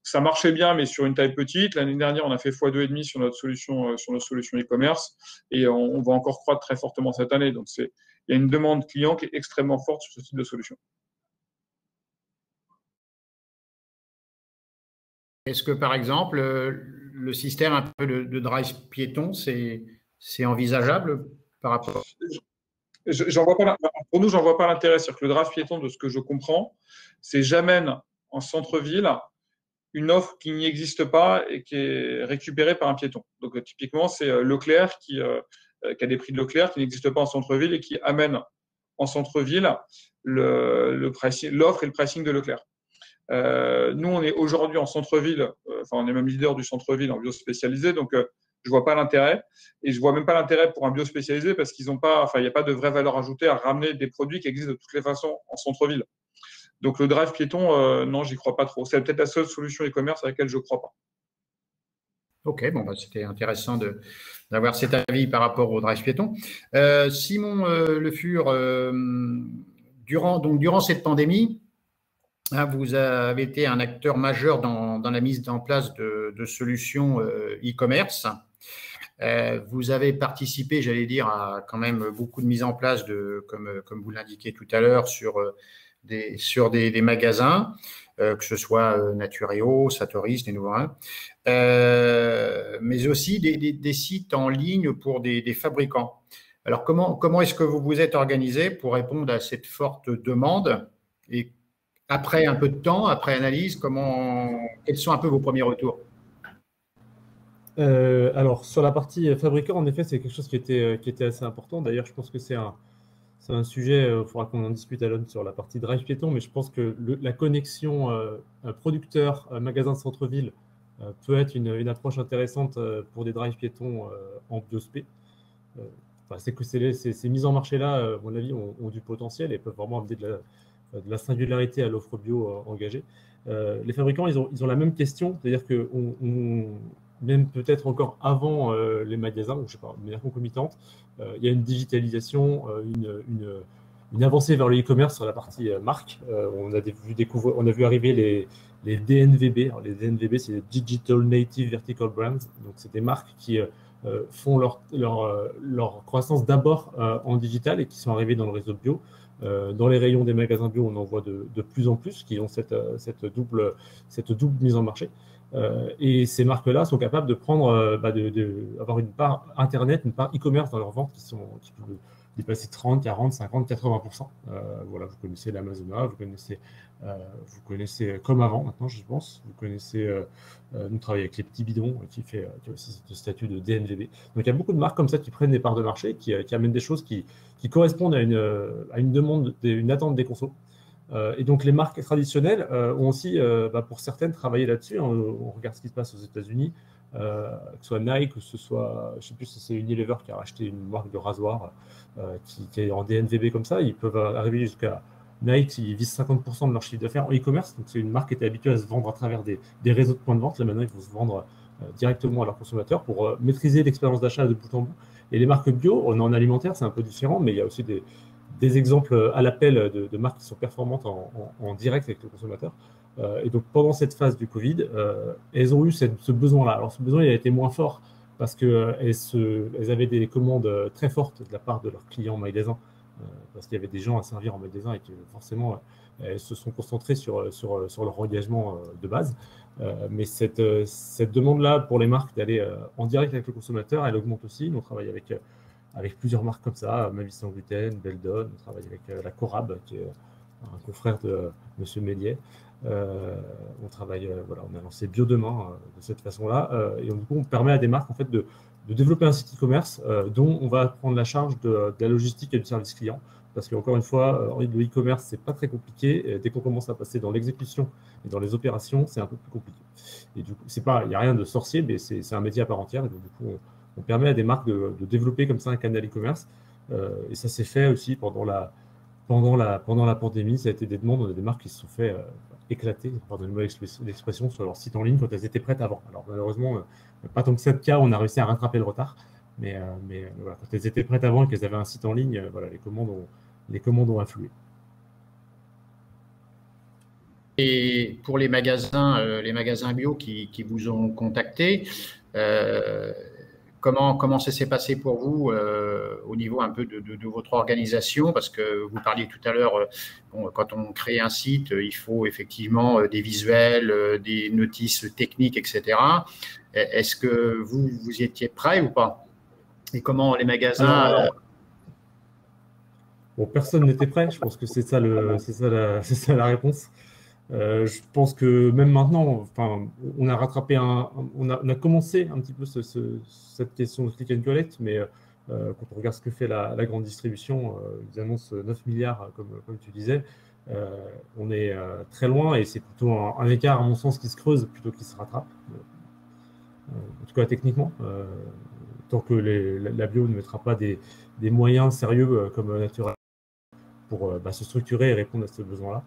Ça marchait bien, mais sur une taille petite. L'année dernière, on a fait x2,5 sur notre solution e-commerce, et on va encore croître très fortement cette année. Donc, il y a une demande client qui est extrêmement forte sur ce type de solution. Est-ce que, par exemple, le système un peu de drive piéton, c'est envisageable par rapport… Pour nous, j'en vois pas l'intérêt. C'est-à-dire que le drive piéton, de ce que je comprends, c'est j'amène en centre-ville une offre qui n'y existe pas et qui est récupérée par un piéton. Donc, typiquement, c'est Leclerc qui a des prix de Leclerc qui n'existent pas en centre-ville et qui amène en centre-ville l'offre et le pricing de Leclerc. Nous, on est aujourd'hui en centre-ville, on est même leader du centre-ville en bio spécialisé, donc je vois pas l'intérêt. Et je vois même pas l'intérêt pour un bio spécialisé parce qu'ils ont pas, il n'y a pas de vraie valeur ajoutée à ramener des produits qui existent de toutes les façons en centre-ville. Donc le drive piéton, non, j'y crois pas trop. C'est peut-être la seule solution e-commerce à laquelle je crois pas. Ok, bon, c'était intéressant d'avoir cet avis par rapport au drive piéton. Simon Le Fur, durant cette pandémie, vous avez été un acteur majeur dans la mise en place de solutions e-commerce. Vous avez participé, j'allais dire, à quand même beaucoup de mise en place comme vous l'indiquiez tout à l'heure, sur des magasins, que ce soit Naturéo, Satoris, des nouveaux mais aussi des sites en ligne pour des fabricants. Alors, comment est-ce que vous vous êtes organisé pour répondre à cette forte demande? Et après un peu de temps, après analyse, quels sont un peu vos premiers retours? Alors, sur la partie fabricant, en effet, c'est quelque chose qui était assez important. D'ailleurs, je pense que c'est un sujet, il faudra qu'on en discute à l'homme sur la partie drive piéton, mais je pense que la connexion producteur, magasin de centre-ville peut être une approche intéressante pour des drive piétons en biospé. C'est que ces mises en marché-là, à mon avis, ont du potentiel et peuvent vraiment amener de la singularité à l'offre bio engagée. Les fabricants, ils ont la même question, c'est-à-dire que bien même peut-être encore avant les magasins, ou je sais pas, de manière concomitante, il y a une digitalisation, une avancée vers le e-commerce sur la partie marque. On a vu arriver les DNVB. Alors, les DNVB, c'est les Digital Native Vertical Brands. Donc, c'est des marques qui font leur croissance d'abord en digital et qui sont arrivées dans le réseau bio. Dans les rayons des magasins bio, on en voit de plus en plus qui ont cette double mise en marché. Et ces marques-là sont capables de prendre, avoir une part Internet, une part e-commerce dans leurs ventes qui peuvent dépasser 30, 40, 50, 80%. Voilà, vous connaissez l'Amazona, vous connaissez Comme Avant maintenant, je pense. Vous connaissez, nous travaillons avec les petits bidons qui a aussi ce statut de DNVB. Donc il y a beaucoup de marques comme ça qui prennent des parts de marché, qui amènent des choses qui correspondent à une demande, une attente des consos. Et donc les marques traditionnelles ont aussi, pour certaines, travaillé là-dessus. On regarde ce qui se passe aux États-Unis, que ce soit Nike, que ce soit, je ne sais plus si c'est Unilever qui a racheté une marque de rasoir qui est en DNVB comme ça. Ils peuvent arriver jusqu'à Nike, ils visent 50% de leur chiffre d'affaires en e-commerce. Donc c'est une marque qui était habituée à se vendre à travers des réseaux de points de vente. Là maintenant, ils vont se vendre directement à leurs consommateurs pour maîtriser l'expérience d'achat de bout en bout. Et les marques bio, en alimentaire, c'est un peu différent, mais il y a aussi des exemples à l'appel de marques qui sont performantes en direct avec le consommateur. Et donc, pendant cette phase du Covid, elles ont eu ce besoin-là. Alors, ce besoin, il a été moins fort parce qu'elles avaient des commandes très fortes de la part de leurs clients en magasin, parce qu'il y avait des gens à servir en magasin et que forcément, elles se sont concentrées sur leur engagement de base. Mais cette demande-là pour les marques d'aller en direct avec le consommateur, elle augmente aussi. On travaille avec plusieurs marques comme ça, Ma Vie Sans Gluten, Beldon, on travaille avec la Corab, qui est un confrère de M. Méliès. On travaille, on a lancé Bio Demain de cette façon-là. Et du coup, on permet à des marques en fait, de développer un site e-commerce dont on va prendre la charge de la logistique et du service client. Parce qu'encore une fois, le e-commerce, c'est pas très compliqué. Dès qu'on commence à passer dans l'exécution et dans les opérations, c'est un peu plus compliqué. Et du coup, il n'y a rien de sorcier, mais c'est un métier à part entière. Et donc, du coup, on permet à des marques de développer comme ça un canal e-commerce. Et ça s'est fait aussi pendant la pandémie. Ça a été des demandes. On a des marques qui se sont fait éclater, pardonnez-moi l'expression, sur leur site en ligne quand elles étaient prêtes avant. Alors malheureusement, pas tant que ça de cas, on a réussi à rattraper le retard. Mais voilà, quand elles étaient prêtes avant et qu'elles avaient un site en ligne, les commandes ont afflué. Et pour les magasins bio qui vous ont contacté, comment ça s'est passé pour vous au niveau un peu de votre organisation? Parce que vous parliez tout à l'heure, quand on crée un site, il faut effectivement des visuels, des notices techniques, etc. Est-ce que vous y étiez prêt ou pas? Et comment les magasins… Bon, personne n'était prêt. Je pense que c'est ça la réponse. Je pense que même maintenant, on a rattrapé on a commencé un petit peu cette question de click and collect, mais quand on regarde ce que fait la grande distribution, ils annoncent 9 milliards, comme tu disais. On est très loin et c'est plutôt un écart, à mon sens, qui se creuse plutôt qu'il se rattrape. En tout cas, techniquement, tant que la bio ne mettra pas des moyens sérieux comme Natura pour se structurer et répondre à ce besoin-là.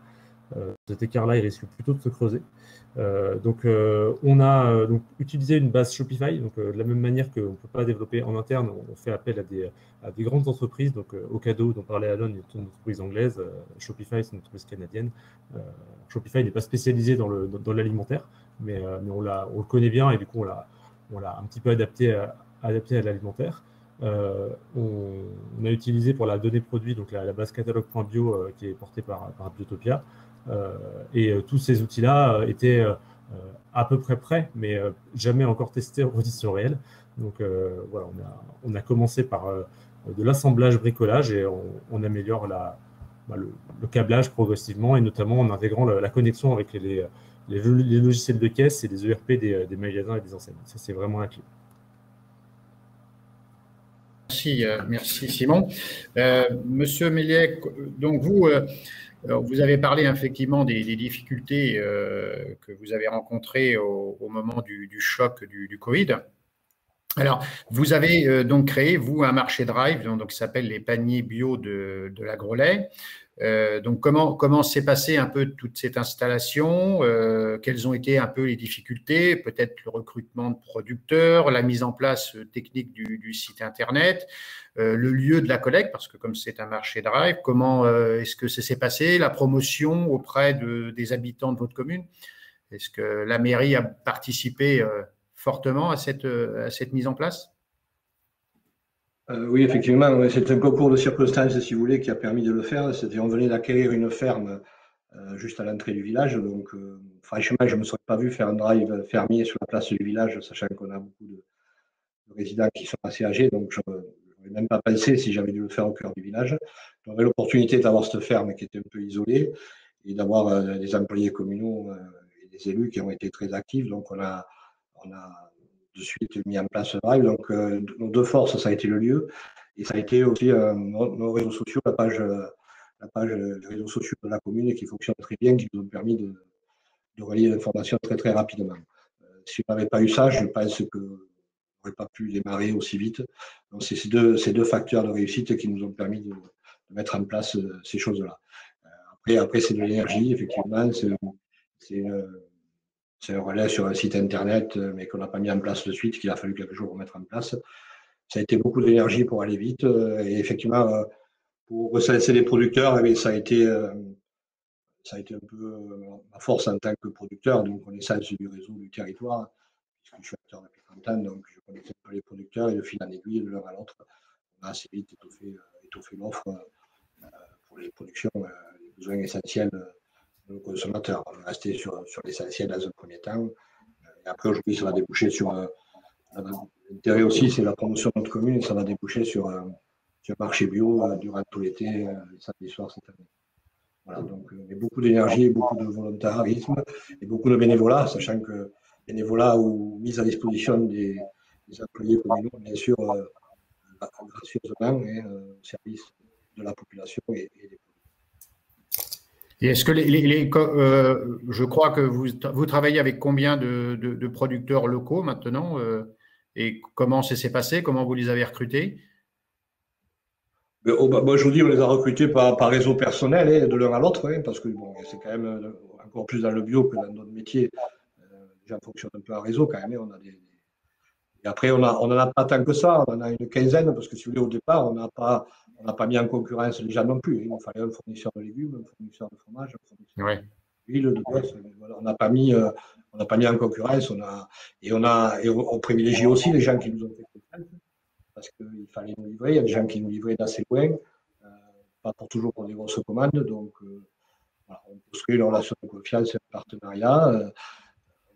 Cet écart-là, il risque plutôt de se creuser. On a utilisé une base Shopify. Donc, de la même manière qu'on ne peut pas développer en interne, on fait appel à des grandes entreprises. Donc, Ocado, dont parlait Alon, est une entreprise anglaise. Shopify, c'est une entreprise canadienne. Shopify n'est pas spécialisé dans l'alimentaire, mais on le connaît bien et du coup, on l'a un petit peu adapté à l'alimentaire. On a utilisé pour la donnée produit donc la base catalogue.bio qui est portée par Biotopia. Et tous ces outils-là étaient à peu près prêts, mais jamais encore testés en conditions réelles. Donc voilà, on a commencé par de l'assemblage bricolage et on améliore le câblage progressivement et notamment en intégrant la connexion avec les logiciels de caisse et les ERP des magasins et des enseignes. Ça, c'est vraiment la clé. Merci Simon. Monsieur Méliès, donc vous avez parlé effectivement des difficultés que vous avez rencontrées au moment du choc du Covid. Alors, vous avez donc créé, vous, un marché Drive, donc qui s'appelle les paniers bio de l'Agrolait. Donc, comment s'est passée un peu toute cette installation? Quelles ont été un peu les difficultés? Peut-être le recrutement de producteurs, la mise en place technique du site Internet, le lieu de la collecte, parce que comme c'est un marché Drive, comment est-ce que ça s'est passé? La promotion auprès des habitants de votre commune? Est-ce que la mairie a participé fortement à cette mise en place? Oui, effectivement, ouais, c'est un concours de circonstances, si vous voulez, qui a permis de le faire. On venait d'acquérir une ferme juste à l'entrée du village. Donc, franchement, je ne me serais pas vu faire un drive fermier sur la place du village, sachant qu'on a beaucoup de résidents qui sont assez âgés. Donc, je n'aurais même pas pensé si j'avais dû le faire au cœur du village. J'avais l'opportunité d'avoir cette ferme qui était un peu isolée et d'avoir des employés communaux et des élus qui ont été très actifs. Donc, on a de suite mis en place ce drive. Donc, nos deux forces, ça a été le lieu et ça a été aussi nos réseaux sociaux, la page des réseaux sociaux de la commune qui fonctionne très bien, qui nous ont permis de relier l'information très, très rapidement. Si on n'avait pas eu ça, je pense que n'aurait pas pu démarrer aussi vite. Donc, c'est ces deux facteurs de réussite qui nous ont permis de mettre en place ces choses-là. Après c'est de l'énergie, effectivement. C'est un relais sur un site internet, mais qu'on n'a pas mis en place de suite, qu'il a fallu quelques jours pour mettre en place. Ça a été beaucoup d'énergie pour aller vite. Et effectivement, pour recenser les producteurs, ça a été un peu ma force en tant que producteur, donc connaissance du réseau, du territoire, puisque je suis acteur depuis 30 ans, donc je connais un peu les producteurs et de fil en aiguille, de l'un à l'autre, on a assez vite étoffé l'offre pour les productions, les besoins essentiels de nos consommateurs. On est resté sur l'essentiel dans un premier temps. Et après, aujourd'hui, ça va déboucher sur. L'intérêt aussi, c'est la promotion de notre commune et ça va déboucher sur un marché bio durant tout l'été, les samedis soirs cette année. Voilà, donc il y a beaucoup d'énergie, beaucoup de volontarisme et beaucoup de bénévolat, sachant que bénévolat ou mise à disposition des employés communaux, bien sûr, gracieusement, au service de la population et des produits. Et est-ce que je crois que vous travaillez avec combien de producteurs locaux maintenant et comment ça s'est passé? Comment vous les avez recrutés? Moi, je vous dis, on les a recrutés par réseau personnel, de l'un à l'autre, parce que bon, c'est quand même encore plus dans le bio que dans d'autres métiers. Les gens fonctionnent un peu en réseau quand même. Et après, on n'en a pas tant que ça. On en a une quinzaine, parce que si vous voulez, au départ, on n'a pas mis en concurrence les gens non plus. Il nous fallait un fournisseur de légumes, un fournisseur de fromage, un fournisseur d'huile, de graisse. Voilà, on n'a pas mis en concurrence. On privilégie aussi les gens qui nous ont fait confiance, parce qu'il fallait nous livrer. Il y a des gens qui nous livraient d'assez loin, pas toujours pour des grosses commandes. Donc, voilà, on construit une relation de confiance, un partenariat.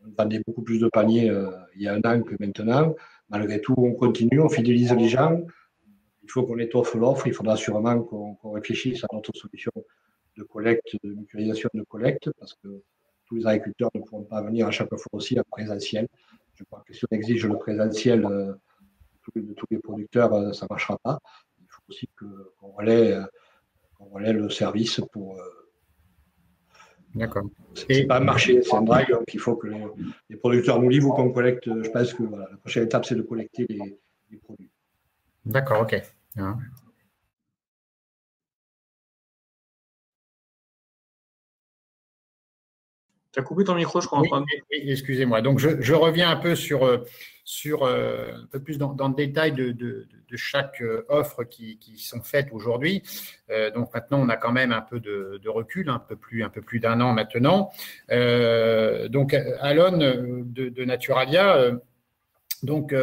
On vendait beaucoup plus de paniers il y a un an que maintenant. Malgré tout, on continue, on fidélise les gens. Il faut qu'on étoffe l'offre. Il faudra sûrement qu'on réfléchisse à notre solution de collecte, de mutualisation de collecte, parce que tous les agriculteurs ne pourront pas venir à chaque fois aussi en présentiel. Je crois que si on exige le présentiel de tous les producteurs, ça ne marchera pas. Il faut aussi qu'on relaie le service pour. D'accord. C'est pas un marché, c'est un drive, donc il faut que les producteurs nous livrent ou qu'on collecte. Je pense que voilà, la prochaine étape, c'est de collecter les produits. D'accord, ok. Tu as coupé ton micro, je crois. Oui, excusez-moi. Donc, je reviens un peu sur un peu plus dans le détail de chaque offre qui sont faites aujourd'hui. Donc, maintenant, on a quand même un peu de recul, un peu plus d'un an maintenant. Donc, Alon de Naturalia, donc,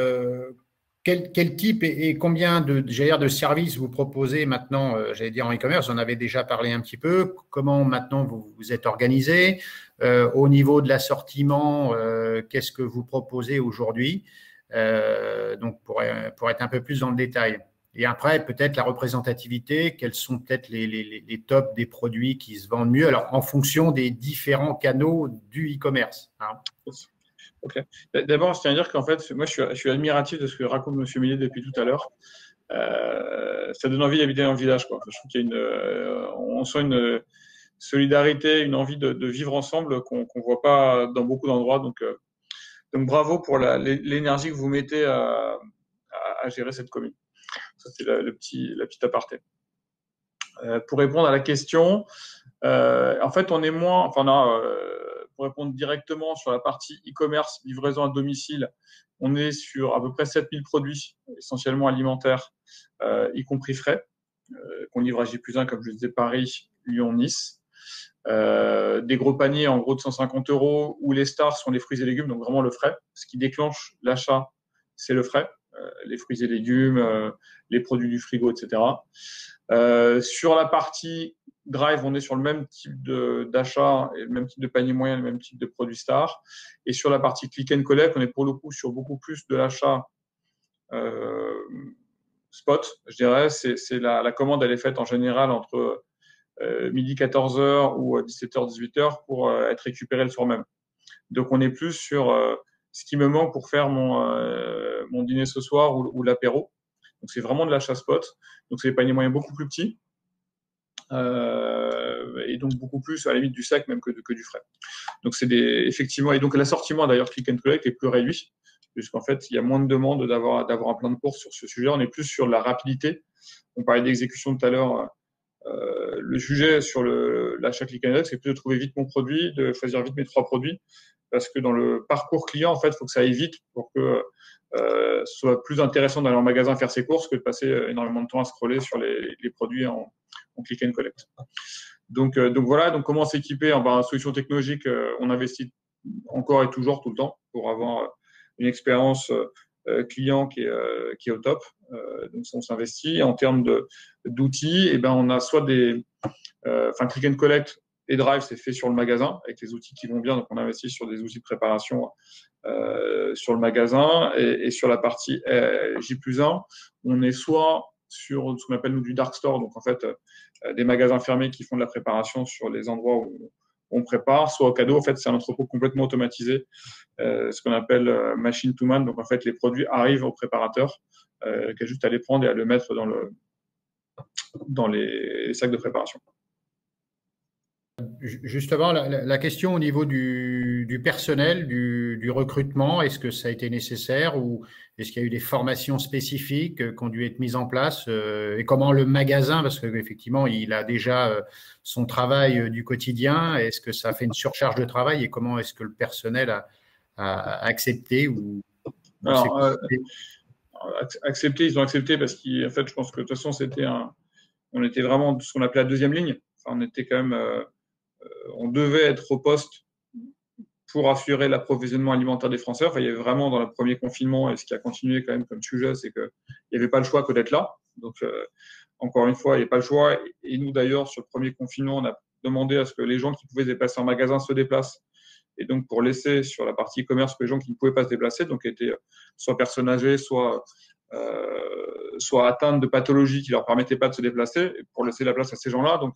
quel type et combien de services vous proposez maintenant, j'allais dire en e-commerce? Vous en avez déjà parlé un petit peu. Comment maintenant vous êtes organisé? Au niveau de l'assortiment, qu'est-ce que vous proposez aujourd'hui? Donc, pour être un peu plus dans le détail. Et après, peut-être la représentativité, quels sont peut-être les tops des produits qui se vendent mieux, alors en fonction des différents canaux du e-commerce. Hein. Ok. D'abord, je tiens à dire qu'en fait, moi, je suis admiratif de ce que raconte M. Millet depuis tout à l'heure. Ça donne envie d'habiter dans le village, quoi. Je trouve qu'il y a on sent une solidarité, une envie de vivre ensemble qu'on voit pas dans beaucoup d'endroits. Donc Donc bravo pour l'énergie que vous mettez à gérer cette commune. Ça, c'est la petite aparté. Pour répondre à la question, en fait, on est moins, enfin, pour répondre directement sur la partie e-commerce, livraison à domicile, on est sur à peu près 7000 produits, essentiellement alimentaires, y compris frais, qu'on livre à J+1, comme je le disais, Paris, Lyon, Nice. Des gros paniers en gros de 150 €, où les stars sont les fruits et légumes, donc vraiment le frais. Ce qui déclenche l'achat, c'est le frais, les fruits et légumes, les produits du frigo, etc. Sur la partie Drive, on est sur le même type d'achat, le même type de panier moyen, le même type de produits stars. Et sur la partie Click and Collect, on est pour le coup sur beaucoup plus de l'achat spot, je dirais. C'est la commande, elle est faite en général entre midi 14h ou 17h 18h pour être récupéré le soir même. Donc on est plus sur ce qui me manque pour faire mon dîner ce soir ou l'apéro. Donc c'est vraiment de l'achat spot. Donc c'est des paniers moyens beaucoup plus petits et donc beaucoup plus à la limite du sac même que du frais. Donc c'est effectivement, et donc l'assortiment d'ailleurs Click and Collect est plus réduit puisqu'en fait il y a moins de demandes d'avoir un plan de course sur ce sujet. On est plus sur la rapidité. On parlait d'exécution tout à l'heure. Le sujet sur l'achat Click and Collect, c'est plus de trouver vite mon produit, de choisir vite mes 3 produits, parce que dans le parcours client, en fait, il faut que ça aille vite pour que ce soit plus intéressant d'aller en magasin faire ses courses que de passer énormément de temps à scroller sur les produits en Click and Collect. Donc voilà, donc comment s'équiper en solution technologique, on investit encore et toujours tout le temps pour avoir une expérience client qui est au top. Donc on s'investit. En termes d'outils, et ben on a soit Click and Collect et Drive, c'est fait sur le magasin avec les outils qui vont bien. Donc on investit sur des outils de préparation sur le magasin et sur la partie J+1, on est soit sur ce qu'on appelle nous du dark store, donc en fait des magasins fermés qui font de la préparation sur les endroits où on prépare, soit au cadeau. En fait, c'est un entrepôt complètement automatisé, ce qu'on appelle machine to man. Donc en fait, les produits arrivent au préparateur qui a juste à les prendre et à le mettre dans les sacs de préparation. Justement, la question au niveau du personnel, du recrutement, est-ce que ça a été nécessaire ou est-ce qu'il y a eu des formations spécifiques qui ont dû être mises en place et comment le magasin, parce qu'effectivement, il a déjà son travail du quotidien, est-ce que ça fait une surcharge de travail et comment est-ce que le personnel a accepté ou Alors, accepté, ils ont accepté parce qu'en fait, je pense que de toute façon, on était vraiment ce qu'on appelait la deuxième ligne. Enfin, on était quand même on devait être au poste pour assurer l'approvisionnement alimentaire des Français. Enfin, il y avait vraiment dans le premier confinement, et ce qui a continué quand même comme sujet, c'est qu'il n'y avait pas le choix que d'être là. Donc, encore une fois, il n'y a pas le choix. Et nous, d'ailleurs, sur le premier confinement, on a demandé à ce que les gens qui pouvaient se déplacer en magasin se déplacent. Et donc, pour laisser sur la partie e-commerce les gens qui ne pouvaient pas se déplacer, donc étaient soit personnes âgées, soit atteintes de pathologies qui ne leur permettaient pas de se déplacer, pour laisser la place à ces gens-là. Donc,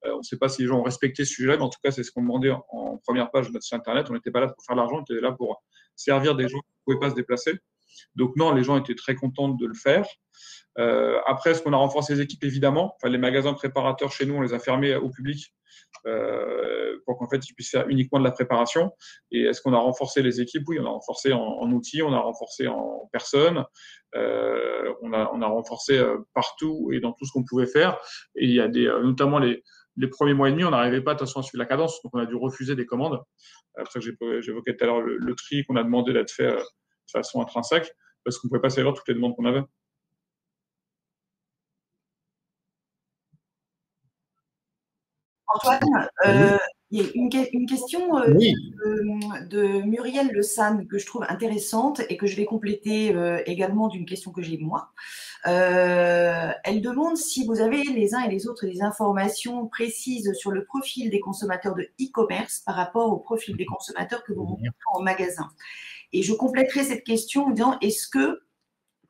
on ne sait pas si les gens ont respecté ce sujet-là, mais en tout cas, c'est ce qu'on demandait en première page de notre site Internet. On n'était pas là pour faire l'argent, on était là pour servir des gens qui ne pouvaient pas se déplacer. Donc, non, les gens étaient très contents de le faire. Après, est-ce qu'on a renforcé les équipes? Évidemment. Enfin, les magasins préparateurs chez nous, on les a fermés au public pour qu'en fait, ils puissent faire uniquement de la préparation. Et est-ce qu'on a renforcé les équipes? Oui, on a renforcé en outils, on a renforcé en personnes, on a renforcé partout et dans tout ce qu'on pouvait faire. Et il y a notamment les premiers mois et demi, on n'arrivait pas de toute façon à suivre la cadence, donc on a dû refuser des commandes. Après, j'évoquais tout à l'heure le tri qu'on a demandé d'être fait de façon intrinsèque, parce qu'on ne pouvait pas savoir toutes les demandes qu'on avait. Antoine, il y a une question de Muriel Le San que je trouve intéressante et que je vais compléter également d'une question que j'ai moi. Elle demande si vous avez les uns et les autres des informations précises sur le profil des consommateurs de e-commerce par rapport au profil des consommateurs que vous rencontrez en magasin. Et je compléterai cette question en disant, est-ce que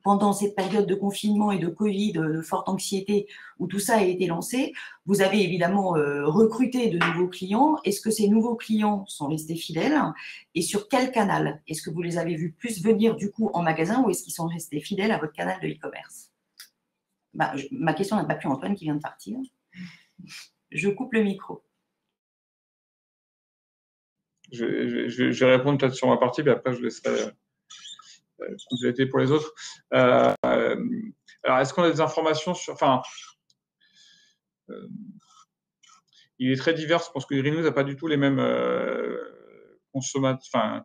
pendant cette période de confinement et de Covid, de forte anxiété, où tout ça a été lancé, vous avez évidemment recruté de nouveaux clients. Est-ce que ces nouveaux clients sont restés fidèles? Et sur quel canal? Est-ce que vous les avez vus plus venir du coup en magasin ou est-ce qu'ils sont restés fidèles à votre canal de e-commerce? Ma question n'a pas pu Antoine qui vient de partir. Je coupe le micro. je vais répondre peut-être sur ma partie, mais après je laisserai compléter pour les autres. Alors, est-ce qu'on a des informations sur... Enfin, il est très divers. Je pense que Greenwood n'a pas du tout les mêmes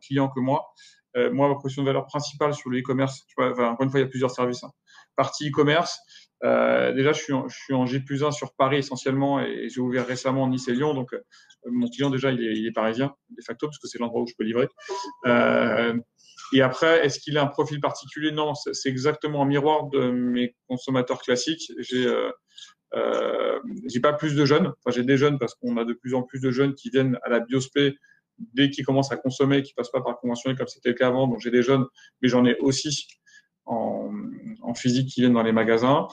clients que moi. Moi, ma proposition de valeur principale sur le e-commerce, encore une fois, il y a plusieurs services. Hein. Partie e-commerce, déjà, je suis en J+1 sur Paris essentiellement et j'ai ouvert récemment Nice et Lyon. Donc, mon client, déjà, il est parisien, de facto, parce que c'est l'endroit où je peux livrer. Et après, est-ce qu'il a un profil particulier? Non, c'est exactement un miroir de mes consommateurs classiques. J'ai pas plus de jeunes. Enfin, j'ai des jeunes parce qu'on a de plus en plus de jeunes qui viennent à la biospé dès qu'ils commencent à consommer, qui passent pas par conventionnel comme c'était le cas avant. Donc, j'ai des jeunes, mais j'en ai aussi en physique qui viennent dans les magasins.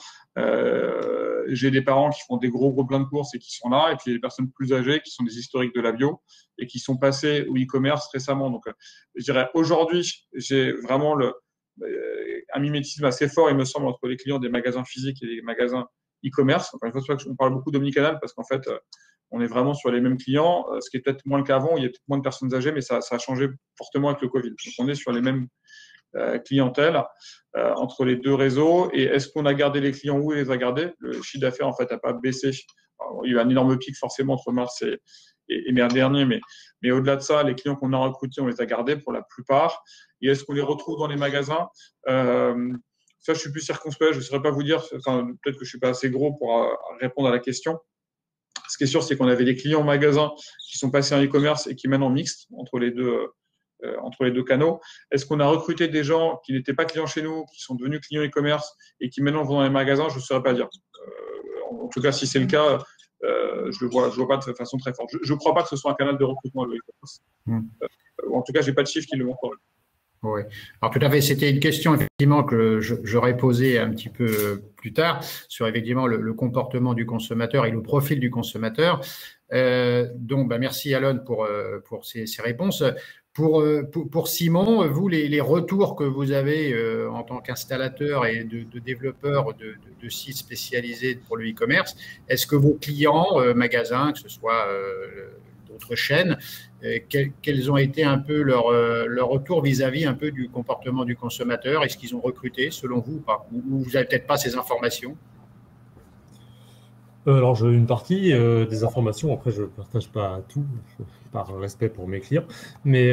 J'ai des parents qui font des gros pleins de courses et qui sont là, et puis des personnes plus âgées qui sont des historiques de la bio et qui sont passées au e-commerce récemment. Donc, je dirais aujourd'hui, j'ai vraiment un mimétisme assez fort, il me semble, entre les clients des magasins physiques et des magasins e-commerce. Enfin, une fois on parle beaucoup d'omnicanal parce qu'en fait, on est vraiment sur les mêmes clients, ce qui est peut-être moins le cas avant, où il y a peut-être moins de personnes âgées, mais ça a changé fortement avec le Covid. Donc, on est sur les mêmes clientèle entre les deux réseaux. Et est-ce qu'on a gardé les clients? Où on les a gardés? Le chiffre d'affaires, en fait, n'a pas baissé. Alors, il y a eu un énorme pic, forcément, entre mars et mai dernier, mais au-delà de ça, les clients qu'on a recrutés, on les a gardés pour la plupart. Et est-ce qu'on les retrouve dans les magasins? Ça, je suis plus circonspect. Je ne saurais pas vous dire. Enfin, peut-être que je ne suis pas assez gros pour répondre à la question. Ce qui est sûr, c'est qu'on avait des clients en magasin qui sont passés en e-commerce et qui maintenant mixent entre les deux canaux. Est-ce qu'on a recruté des gens qui n'étaient pas clients chez nous, qui sont devenus clients e-commerce et qui maintenant vont dans les magasins? Je ne saurais pas dire. En tout cas, si c'est le cas, je le vois pas de façon très forte. Je ne crois pas que ce soit un canal de recrutement le e-commerce. En tout cas, je n'ai pas de chiffres qui le montrent. Oui. Alors tout à fait, c'était une question effectivement que j'aurais posée un petit peu plus tard sur effectivement le comportement du consommateur et le profil du consommateur. Donc, merci Alon pour ces réponses. Pour Simon, vous, les retours que vous avez en tant qu'installateur et de développeur de sites spécialisés pour le e-commerce, est-ce que vos clients, magasins, que ce soit d'autres chaînes, quels ont été un peu leur retour vis-à-vis un peu du comportement du consommateur? Est-ce qu'ils ont recruté selon vous ou pas? Ou vous n'avez peut-être pas ces informations? Alors, j'ai une partie des informations. Après, je ne partage pas tout par respect pour mes clients. Mais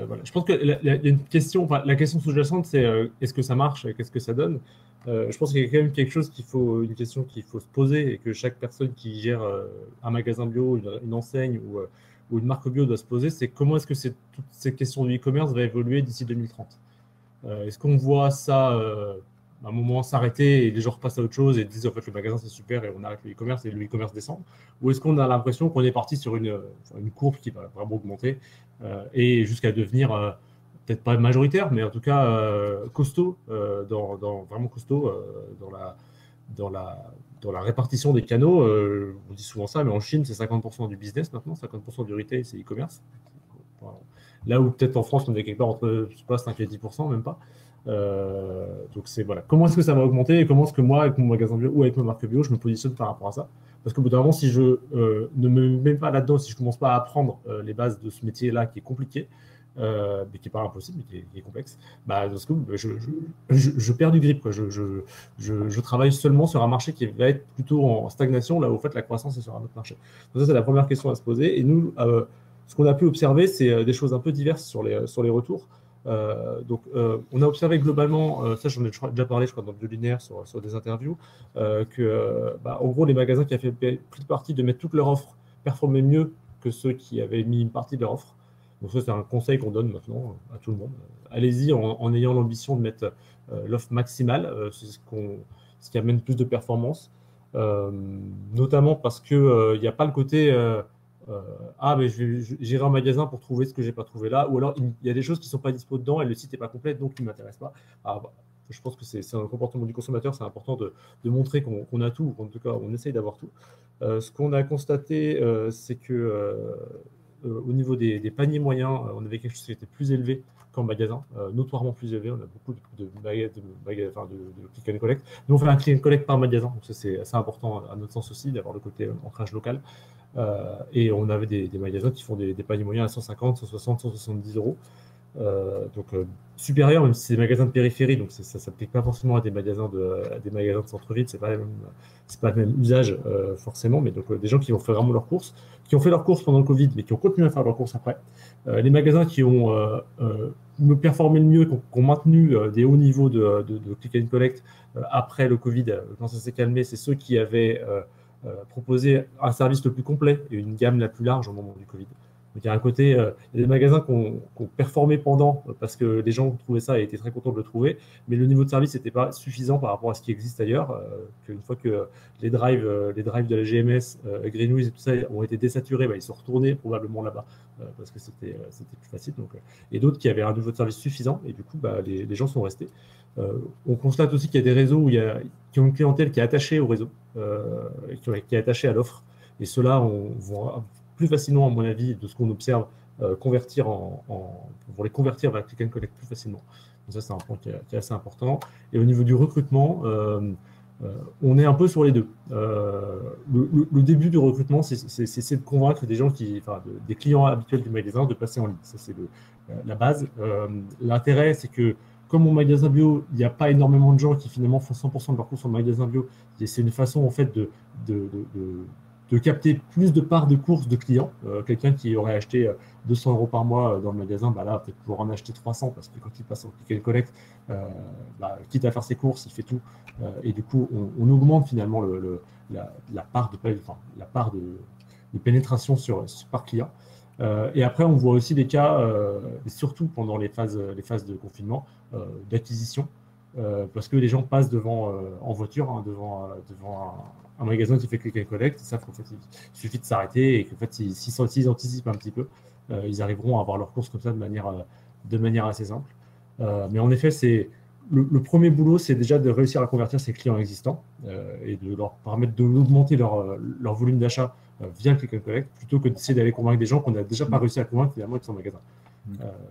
voilà. Je pense que y a une question, la question sous-jacente, c'est est-ce que ça marche? Qu'est-ce que ça donne? Je pense qu'il y a quand même une question qu'il faut se poser et que chaque personne qui gère un magasin bio, une enseigne ou une marque bio doit se poser, c'est comment est-ce que toutes ces questions du e-commerce vont évoluer d'ici 2030? Est-ce qu'on voit ça à un moment s'arrêter et les gens repassent à autre chose et disent en fait le magasin c'est super et on arrête le e-commerce et le e-commerce descend? Ou est-ce qu'on a l'impression qu'on est parti sur une courbe qui va vraiment augmenter et jusqu'à devenir peut-être pas majoritaire, mais en tout cas costaud, vraiment costaud dans la répartition des canaux? On dit souvent ça, mais en Chine, c'est 50% du business maintenant, 50% du retail, c'est e-commerce. Là où peut-être en France, on est quelque part entre 5 et 10%, même pas. Donc voilà. Comment est-ce que ça va augmenter et comment est-ce que moi, avec mon magasin bio ou avec ma marque bio, je me positionne par rapport à ça? Parce qu'au bout d'un moment, si je ne me mets pas là-dedans, si je ne commence pas à apprendre les bases de ce métier-là qui est compliqué, mais qui n'est pas impossible, mais qui est complexe, parce que je perds du grip, quoi. Je travaille seulement sur un marché qui va être plutôt en stagnation, là où en fait la croissance est sur un autre marché. Donc ça, c'est la première question à se poser. Et nous, ce qu'on a pu observer, c'est des choses un peu diverses sur les retours. On a observé globalement, ça j'en ai déjà parlé, je crois, dans le linéaire sur des interviews, en gros, les magasins qui avaient pris le parti de mettre toute leur offre performaient mieux que ceux qui avaient mis une partie de leur offre. Donc ça, c'est un conseil qu'on donne maintenant à tout le monde. Allez-y en ayant l'ambition de mettre l'offre maximale, c'est ce qui amène plus de performance, notamment parce qu'il n'y a pas le côté mais j'irai en magasin pour trouver ce que j'ai pas trouvé là, ou alors il y a des choses qui sont pas dispo dedans et le site n'est pas complet, donc il ne m'intéresse pas. Je pense que c'est un comportement du consommateur, c'est important de montrer qu'on a tout, ou en tout cas on essaye d'avoir tout. Ce qu'on a constaté, c'est que au niveau des paniers moyens, on avait quelque chose qui était plus élevé qu'en magasin, notoirement plus élevé. On a beaucoup de click and collect. Nous, on fait un click and collect par magasin, donc ça c'est assez important à notre sens aussi, d'avoir le côté ancrage local. Et on avait des magasins qui font des paniers moyens à 150, 160, 170 euros. Donc supérieur, même si c'est des magasins de périphérie, donc ça ne s'applique pas forcément à des magasins de centre-ville, c'est pas le même usage forcément, mais donc des gens qui ont fait vraiment leurs courses, qui ont fait leurs courses pendant le Covid, mais qui ont continué à faire leurs courses après. Les magasins qui ont performé le mieux, qui ont maintenu des hauts niveaux de click and collect après le Covid, quand ça s'est calmé, c'est ceux qui avaient proposé un service le plus complet et une gamme la plus large au moment du Covid. Donc, il y a un côté, il y a des magasins qui ont performé pendant parce que les gens trouvaient ça et étaient très contents de le trouver, mais le niveau de service n'était pas suffisant par rapport à ce qui existe ailleurs. Qu'une fois que les drives de la GMS, Greenwiz et tout ça ont été désaturés, ils sont retournés probablement là-bas parce que c'était plus facile. Donc, et d'autres qui avaient un niveau de service suffisant et du coup, les gens sont restés. On constate aussi qu'il y a des réseaux qui ont une clientèle qui est attachée au réseau, qui est attachée à l'offre. Et ceux-là vont plus facilement, à mon avis, de ce qu'on observe, pour les convertir vers Click and Collect plus facilement. Donc ça, c'est un point qui est assez important. Et au niveau du recrutement, on est un peu sur les deux. Le début du recrutement, c'est de convaincre des gens des clients habituels du magasin de passer en ligne. Ça, c'est la base. L'intérêt, c'est que comme mon magasin bio, il n'y a pas énormément de gens qui finalement font 100% de leurs courses sur le magasin bio. C'est une façon en fait de capter plus de parts de courses de clients. Quelqu'un qui aurait acheté 200 euros par mois dans le magasin, là, peut-être pouvoir en acheter 300 parce que quand il passe au click and collect, quitte à faire ses courses, il fait tout. Et du coup, on augmente finalement la part de pénétration par client. Et après, on voit aussi des cas, surtout pendant les phases de confinement, d'acquisition, parce que les gens passent en voiture, devant un magasin qui fait click and collect. Ils savent qu'en fait, il suffit de s'arrêter et qu'en fait, s'ils anticipent un petit peu, ils arriveront à avoir leurs courses comme ça de manière assez simple. Mais en effet, le premier boulot, c'est déjà de réussir à convertir ces clients existants et de leur permettre d'augmenter leur volume d'achat via le click and collect, plutôt que d'essayer d'aller convaincre des gens qu'on n'a déjà pas réussi à convaincre finalement de son magasin.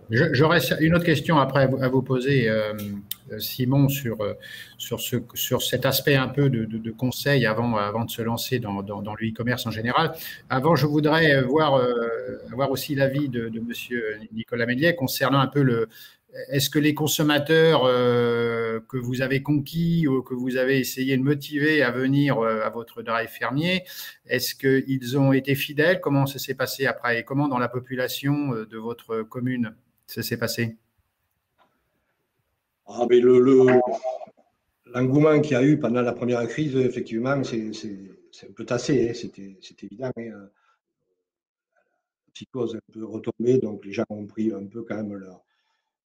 J'aurais une autre question après à vous poser, Simon, sur cet aspect un peu de conseil avant de se lancer dans le e-commerce en général. Avant, je voudrais avoir aussi l'avis de Monsieur Nicolas Méliès concernant un peu est-ce que les consommateurs que vous avez conquis ou que vous avez essayé de motiver à venir à votre drive fermier, est-ce qu'ils ont été fidèles? Comment ça s'est passé après? Et comment dans la population de votre commune ça s'est passé? L'engouement qu'il y a eu pendant la première crise, effectivement, c'est un peu tassé, c'était évident. La psychose est un peu retombée, donc les gens ont pris un peu quand même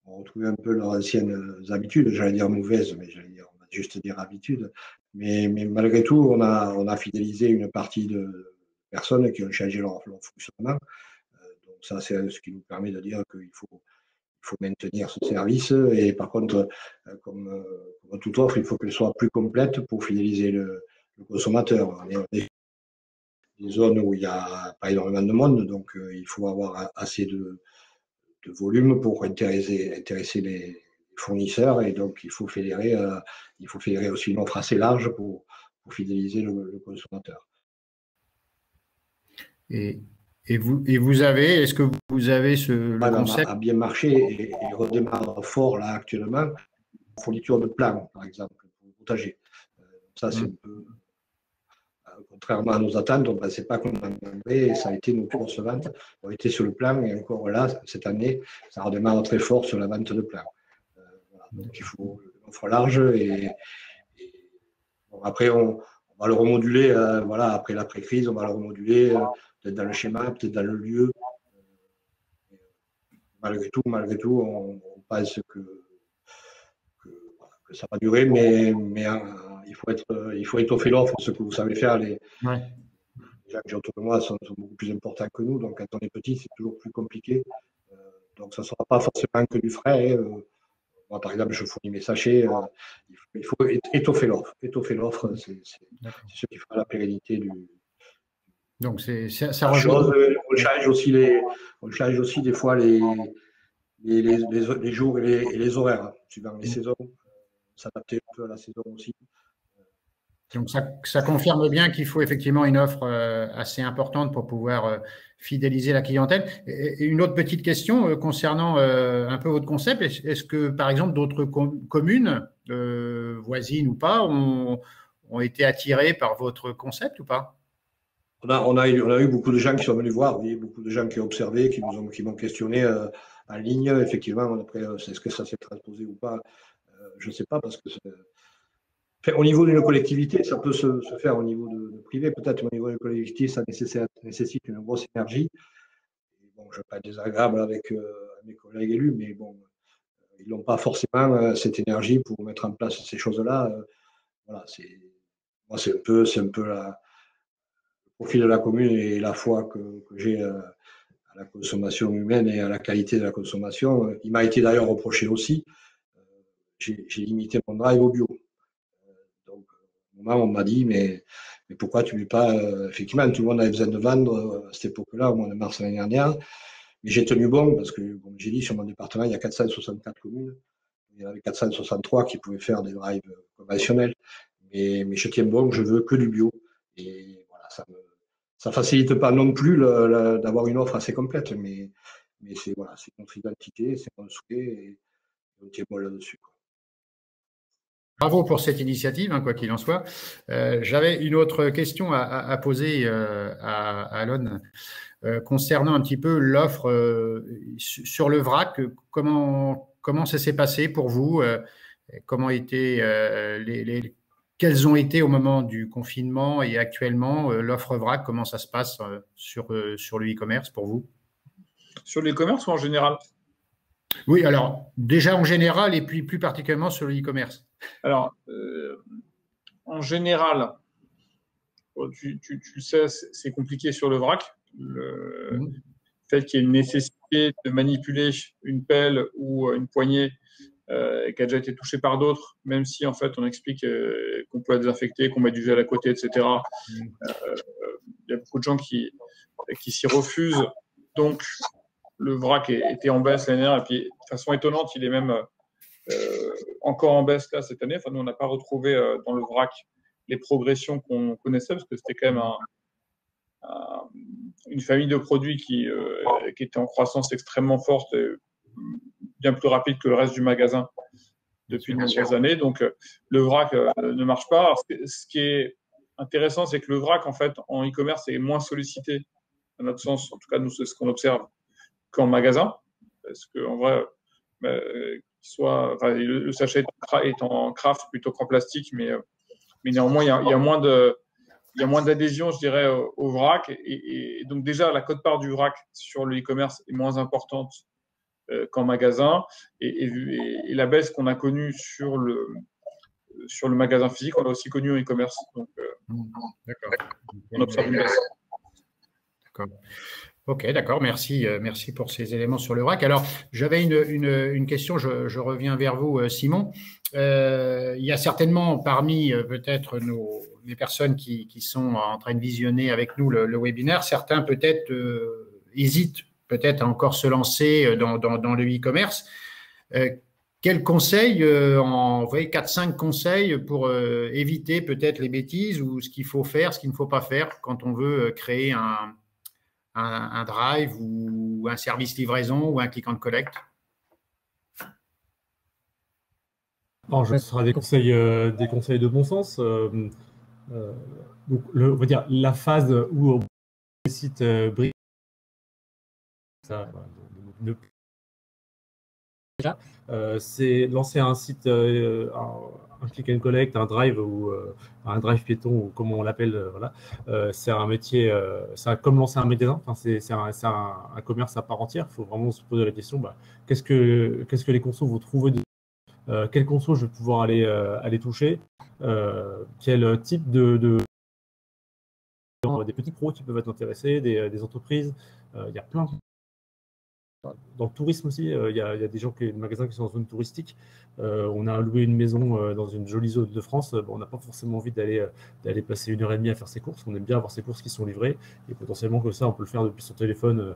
ont retrouvé un peu leurs anciennes habitudes, j'allais dire mauvaises, mais on va juste dire habitudes. Mais malgré tout, on a fidélisé une partie de personnes qui ont changé leur fonctionnement. Donc ça, c'est ce qui nous permet de dire qu'il faut maintenir ce service. Et par contre, comme toute offre, il faut qu'elle soit plus complète pour fidéliser le consommateur. On est des zones où il n'y a pas énormément de monde, donc il faut avoir assez de volume pour intéresser les fournisseurs, et donc il faut fédérer aussi une offre assez large pour fidéliser le consommateur. Et est-ce que vous avez le concept a bien marché et redémarre fort là actuellement, la fourniture de plants, par exemple, pour le potager. Ça, c'est un peu, contrairement à nos attentes, on ne pensait pas qu'on en vendrait, et ça a été nos plus grosses ventes. On était sur le plan, et encore là, cette année, ça redémarre très fort sur la vente de plants. Voilà. Donc il faut une offre large, et bon, après, on va le remoduler, après l'après-crise, on va le remoduler, peut-être dans le schéma, peut-être dans le lieu. Malgré tout, on pense que ça va durer, mais il faut étoffer l'offre. Ce que vous savez faire, les gens que j'ai autour de moi sont beaucoup plus importants que nous. Donc, quand on est petit, c'est toujours plus compliqué. Donc, ça ne sera pas forcément que du frais. Moi, par exemple, je fournis mes sachets. Il faut étoffer l'offre. Étoffer l'offre, c'est ce qui fera la pérennité du. Donc, ça on change aussi des fois les jours et les horaires, suivant les saisons, s'adapter un peu à la saison aussi. Donc, ça confirme bien qu'il faut effectivement une offre assez importante pour pouvoir fidéliser la clientèle. Et une autre petite question concernant un peu votre concept. Est-ce que, par exemple, d'autres communes, voisines ou pas, ont été attirées par votre concept ou pas? On a eu beaucoup de gens qui sont venus voir, oui, beaucoup de gens qui ont observé, qui m'ont questionné en ligne. Effectivement, après, est-ce que ça s'est transposé ou pas? Je ne sais pas, parce que enfin, au niveau d'une collectivité, ça peut se faire au niveau de privé, peut-être, mais au niveau de collectivité, ça nécessite une grosse énergie. Et bon, je ne vais pas être désagréable avec mes collègues élus, mais bon, ils n'ont pas forcément cette énergie pour mettre en place ces choses-là. Voilà, moi, c'est un peu le profil de la commune et la foi que j'ai à la consommation humaine et à la qualité de la consommation. Il m'a été d'ailleurs reproché aussi. J'ai limité mon drive au bio. Donc, au moment, on m'a dit, mais pourquoi tu ne mets pas. Effectivement, tout le monde avait besoin de vendre à cette époque-là, au mois de mars l'année dernière. Mais j'ai tenu bon parce que, comme j'ai dit, sur mon département, il y a 464 communes. Il y en avait 463 qui pouvaient faire des drives conventionnels. Mais je tiens bon, je veux que du bio. Et voilà, ça facilite pas non plus d'avoir une offre assez complète. Mais c'est voilà, notre identité, c'est mon souhait et on tient bon là-dessus. Bravo pour cette initiative, hein, quoi qu'il en soit. J'avais une autre question à poser à Alon concernant un petit peu l'offre sur le vrac. Comment ça s'est passé pour vous? Quels ont été au moment du confinement et actuellement l'offre vrac? Comment ça se passe sur le e-commerce pour vous? Sur l'e-commerce ou en général? Oui, alors déjà en général et puis plus particulièrement sur le e-commerce. Alors, en général, tu le sais, c'est compliqué sur le vrac. Le fait qu'il y ait une nécessité de manipuler une pelle ou une poignée qui a déjà été touchée par d'autres, même si en fait on explique qu'on peut la désinfecter, qu'on met du gel à côté, etc. Il y a beaucoup de gens qui s'y refusent. Donc, le vrac était en baisse l'année dernière, et puis de façon étonnante, il est même encore en baisse là cette année. Enfin, nous, on n'a pas retrouvé dans le vrac les progressions qu'on connaissait, parce que c'était quand même une famille de produits qui était en croissance extrêmement forte, et bien plus rapide que le reste du magasin depuis de nombreuses années. Donc, le vrac ne marche pas. Alors, ce qui est intéressant, c'est que le vrac, en fait, en e-commerce, est moins sollicité, à notre sens, en tout cas, nous, c'est ce qu'on observe, qu'en magasin. Parce qu'en vrai, le sachet est en craft plutôt qu'en plastique, mais néanmoins, il y a moins d'adhésion, je dirais, au vrac. Et donc, déjà, la quote-part du vrac sur le e-commerce est moins importante qu'en magasin. Et la baisse qu'on a connue sur le magasin physique, on l'a aussi connue en e-commerce. Donc, on observe une baisse. D'accord. Ok, d'accord, merci pour ces éléments sur le vrac. Alors, j'avais une question, je reviens vers vous, Simon. Il y a certainement parmi peut-être les personnes qui sont en train de visionner avec nous le webinaire, certains peut-être hésitent peut-être à encore se lancer dans le e-commerce. Quels conseils, 4-5 conseils pour éviter peut-être les bêtises ou ce qu'il faut faire, ce qu'il ne faut pas faire quand on veut créer un drive ou un service livraison ou un click and collect? Alors, ce sera des conseils de bon sens. Donc, on va dire la phase où le site brille, c'est lancer un site, un click and collect, un drive ou un drive piéton ou comment on l'appelle. Voilà. C'est un métier, c'est comme lancer un magasin. Enfin, c'est un commerce à part entière. Il faut vraiment se poser la question qu'est-ce que les consos vont trouver quel conso je vais pouvoir aller toucher, quel type des petits pros qui peuvent être intéressés, des entreprises. Il y a plein. Dans le tourisme aussi, il y a des magasins qui sont en zone touristique. On a loué une maison dans une jolie zone de France. On n'a pas forcément envie d'aller passer 1h30 à faire ses courses. On aime bien avoir ses courses qui sont livrées et potentiellement que ça, on peut le faire depuis son téléphone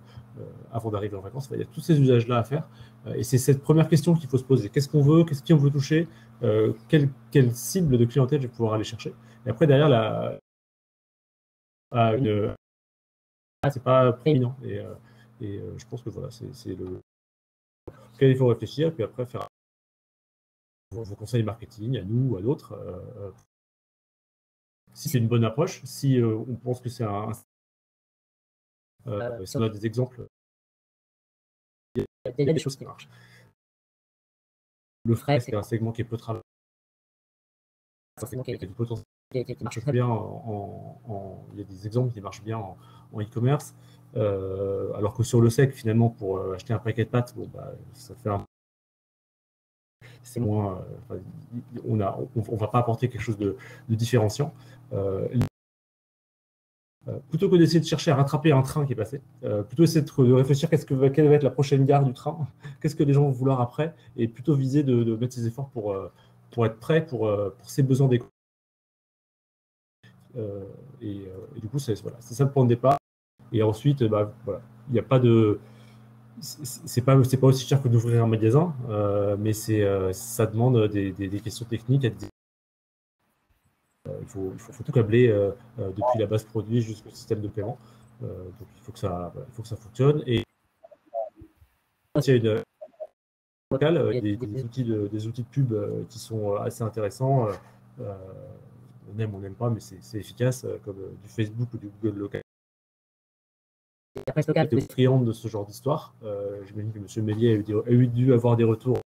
avant d'arriver en vacances. Il y a tous ces usages-là à faire. Et c'est cette première question qu'il faut se poser. Qu'est-ce qu'on veut? Qui on veut toucher? Quelle cible de clientèle je vais pouvoir aller chercher? Et après, derrière, c'est pas prééminent. Et je pense que voilà, c'est le auquel il faut réfléchir, puis après faire vos conseils marketing à nous ou à d'autres. Si c'est une bonne approche, si on pense que c'est si on a des exemples, il y a des choses qui marchent. Le frais, c'est un segment qui est peu travaillé. C'est un segment qui a du potentiel, qui marche très bien il y a des exemples qui marchent bien en e-commerce. Alors que sur le sec, finalement, pour acheter un paquet de pâtes, bon, bah, ça fait c'est moins, on va pas apporter quelque chose de différenciant. Plutôt que d'essayer de chercher à rattraper un train qui est passé, plutôt essayer de réfléchir quelle va être la prochaine gare du train, qu'est-ce que les gens vont vouloir après, et plutôt viser de mettre ses efforts pour être prêt pour ses besoins d'éco. Et du coup, c'est ça le point de départ. Et ensuite, voilà, il n'y a pas de... C'est pas aussi cher que d'ouvrir un magasin, mais ça demande des questions techniques. Il faut tout câbler depuis la base produit jusqu'au système de paiement. Donc il faut que ça fonctionne. Et il y a une locale, il y a des outils de pub qui sont assez intéressants. On aime, on n'aime pas, mais c'est efficace, comme du Facebook ou du Google local. La presse locale est friande de ce genre d'histoire. J'imagine que M. Mélier a dû avoir des retours de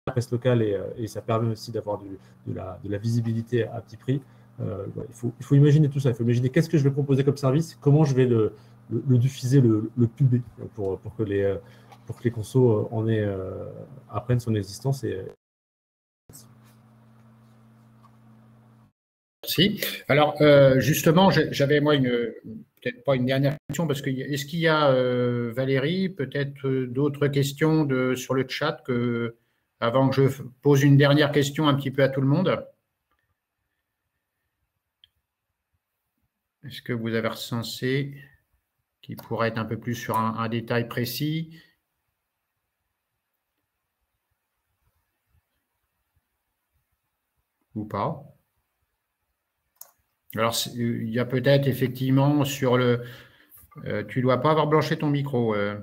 la presse locale et ça permet aussi d'avoir de la visibilité à petit prix. Il faut imaginer tout ça. Il faut imaginer qu'est-ce que je vais proposer comme service, comment je vais le diffuser, le puber pour que les consos apprennent son existence. Merci. Alors, justement, j'avais moi peut-être pas une dernière question, parce que est-ce qu'il y a, Valérie, peut-être d'autres questions sur le chat avant que je pose une dernière question un petit peu à tout le monde? Est-ce que vous avez recensé qui pourrait être un peu plus sur un détail précis? Ou pas? Alors, il y a peut-être effectivement sur le... tu ne dois pas avoir branché ton micro. Je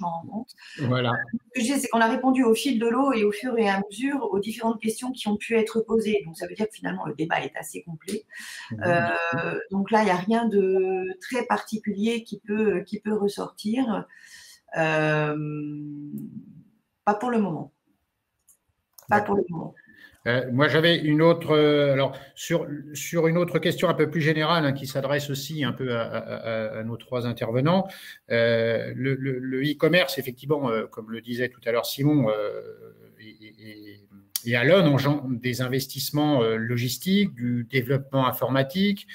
m'en rends compte. Voilà. Ce que je dis, c'est qu'on a répondu au fil de l'eau et au fur et à mesure aux différentes questions qui ont pu être posées. Donc, ça veut dire que finalement, le débat est assez complet. Donc là, il n'y a rien de très particulier qui peut ressortir. Pas pour le moment. Pas pour le moment. Moi, j'avais une autre, alors sur une autre question un peu plus générale, hein, qui s'adresse aussi un peu à nos trois intervenants. Le e-commerce, effectivement, comme le disait tout à l'heure Simon, et Alon, engendre des investissements logistiques, du développement informatique,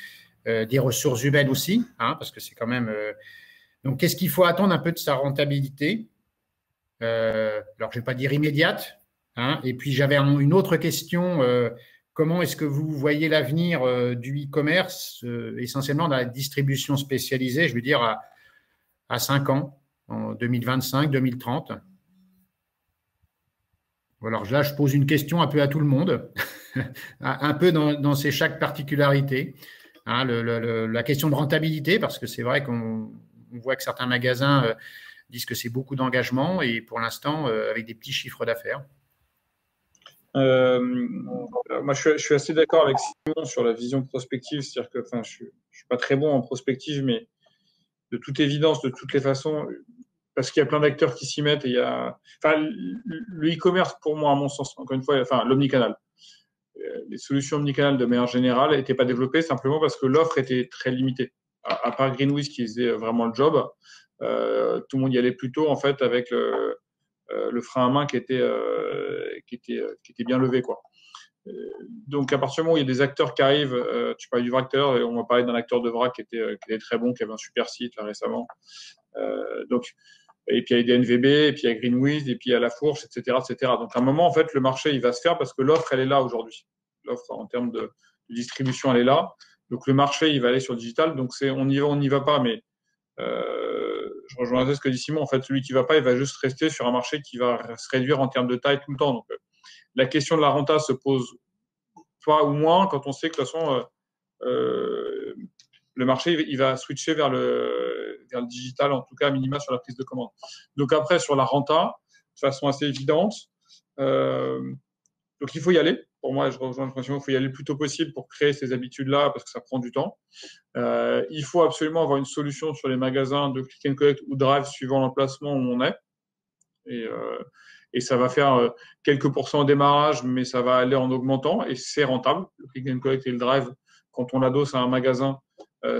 des ressources humaines aussi, hein, parce que c'est quand même. Donc, qu'est-ce qu'il faut attendre un peu de sa rentabilité? Alors, je ne vais pas dire immédiate. Hein, et puis, j'avais une autre question. Comment est-ce que vous voyez l'avenir du e-commerce, essentiellement dans la distribution spécialisée, je veux dire à 5 ans, en 2025, 2030? Alors là, je pose une question un peu à tout le monde, un peu dans chaque particularité. Hein, la question de rentabilité, parce que c'est vrai qu'on voit que certains magasins disent que c'est beaucoup d'engagement et pour l'instant, avec des petits chiffres d'affaires. Moi, je suis assez d'accord avec Simon sur la vision prospective, c'est-à-dire que, je suis pas très bon en prospective, mais de toute évidence, de toutes les façons, parce qu'il y a plein d'acteurs qui s'y mettent et le e-commerce, pour moi, à mon sens, encore une fois, l'omnicanal. Les solutions omnicanal de manière générale n'étaient pas développées simplement parce que l'offre était très limitée. À part Greenwiz qui faisait vraiment le job, tout le monde y allait plutôt, en fait, avec le frein à main qui était bien levé, quoi. Donc, à partir du moment où il y a des acteurs qui arrivent, tu parlais du Vracteur, et on va parler d'un acteur de vrac qui était très bon, qui avait un super site là récemment. Et puis il y a des NVB, et puis il y a Greenwiz, et puis il y a La Fourche, etc., etc. Donc, à un moment, en fait, le marché, il va se faire parce que l'offre, elle est là aujourd'hui. L'offre, en termes de distribution, elle est là. Donc, le marché, il va aller sur le digital. Donc, on n'y va pas, mais je rejoins ce que dit Simon. En fait, celui qui ne va pas, il va juste rester sur un marché qui va se réduire en termes de taille tout le temps. Donc, la question de la renta se pose ou moins quand on sait que de toute façon, le marché il va switcher vers le digital, en tout cas à minima sur la prise de commande. Donc après, sur la renta, de façon assez évidente, donc il faut y aller. Pour moi, je rejoins le principe, il faut y aller le plus tôt possible pour créer ces habitudes-là, parce que ça prend du temps. Il faut absolument avoir une solution sur les magasins de click and collect ou drive suivant l'emplacement où on est. Et ça va faire quelques pourcents au démarrage, mais ça va aller en augmentant et c'est rentable. Le click and collect et le drive, quand on l'adosse à un magasin,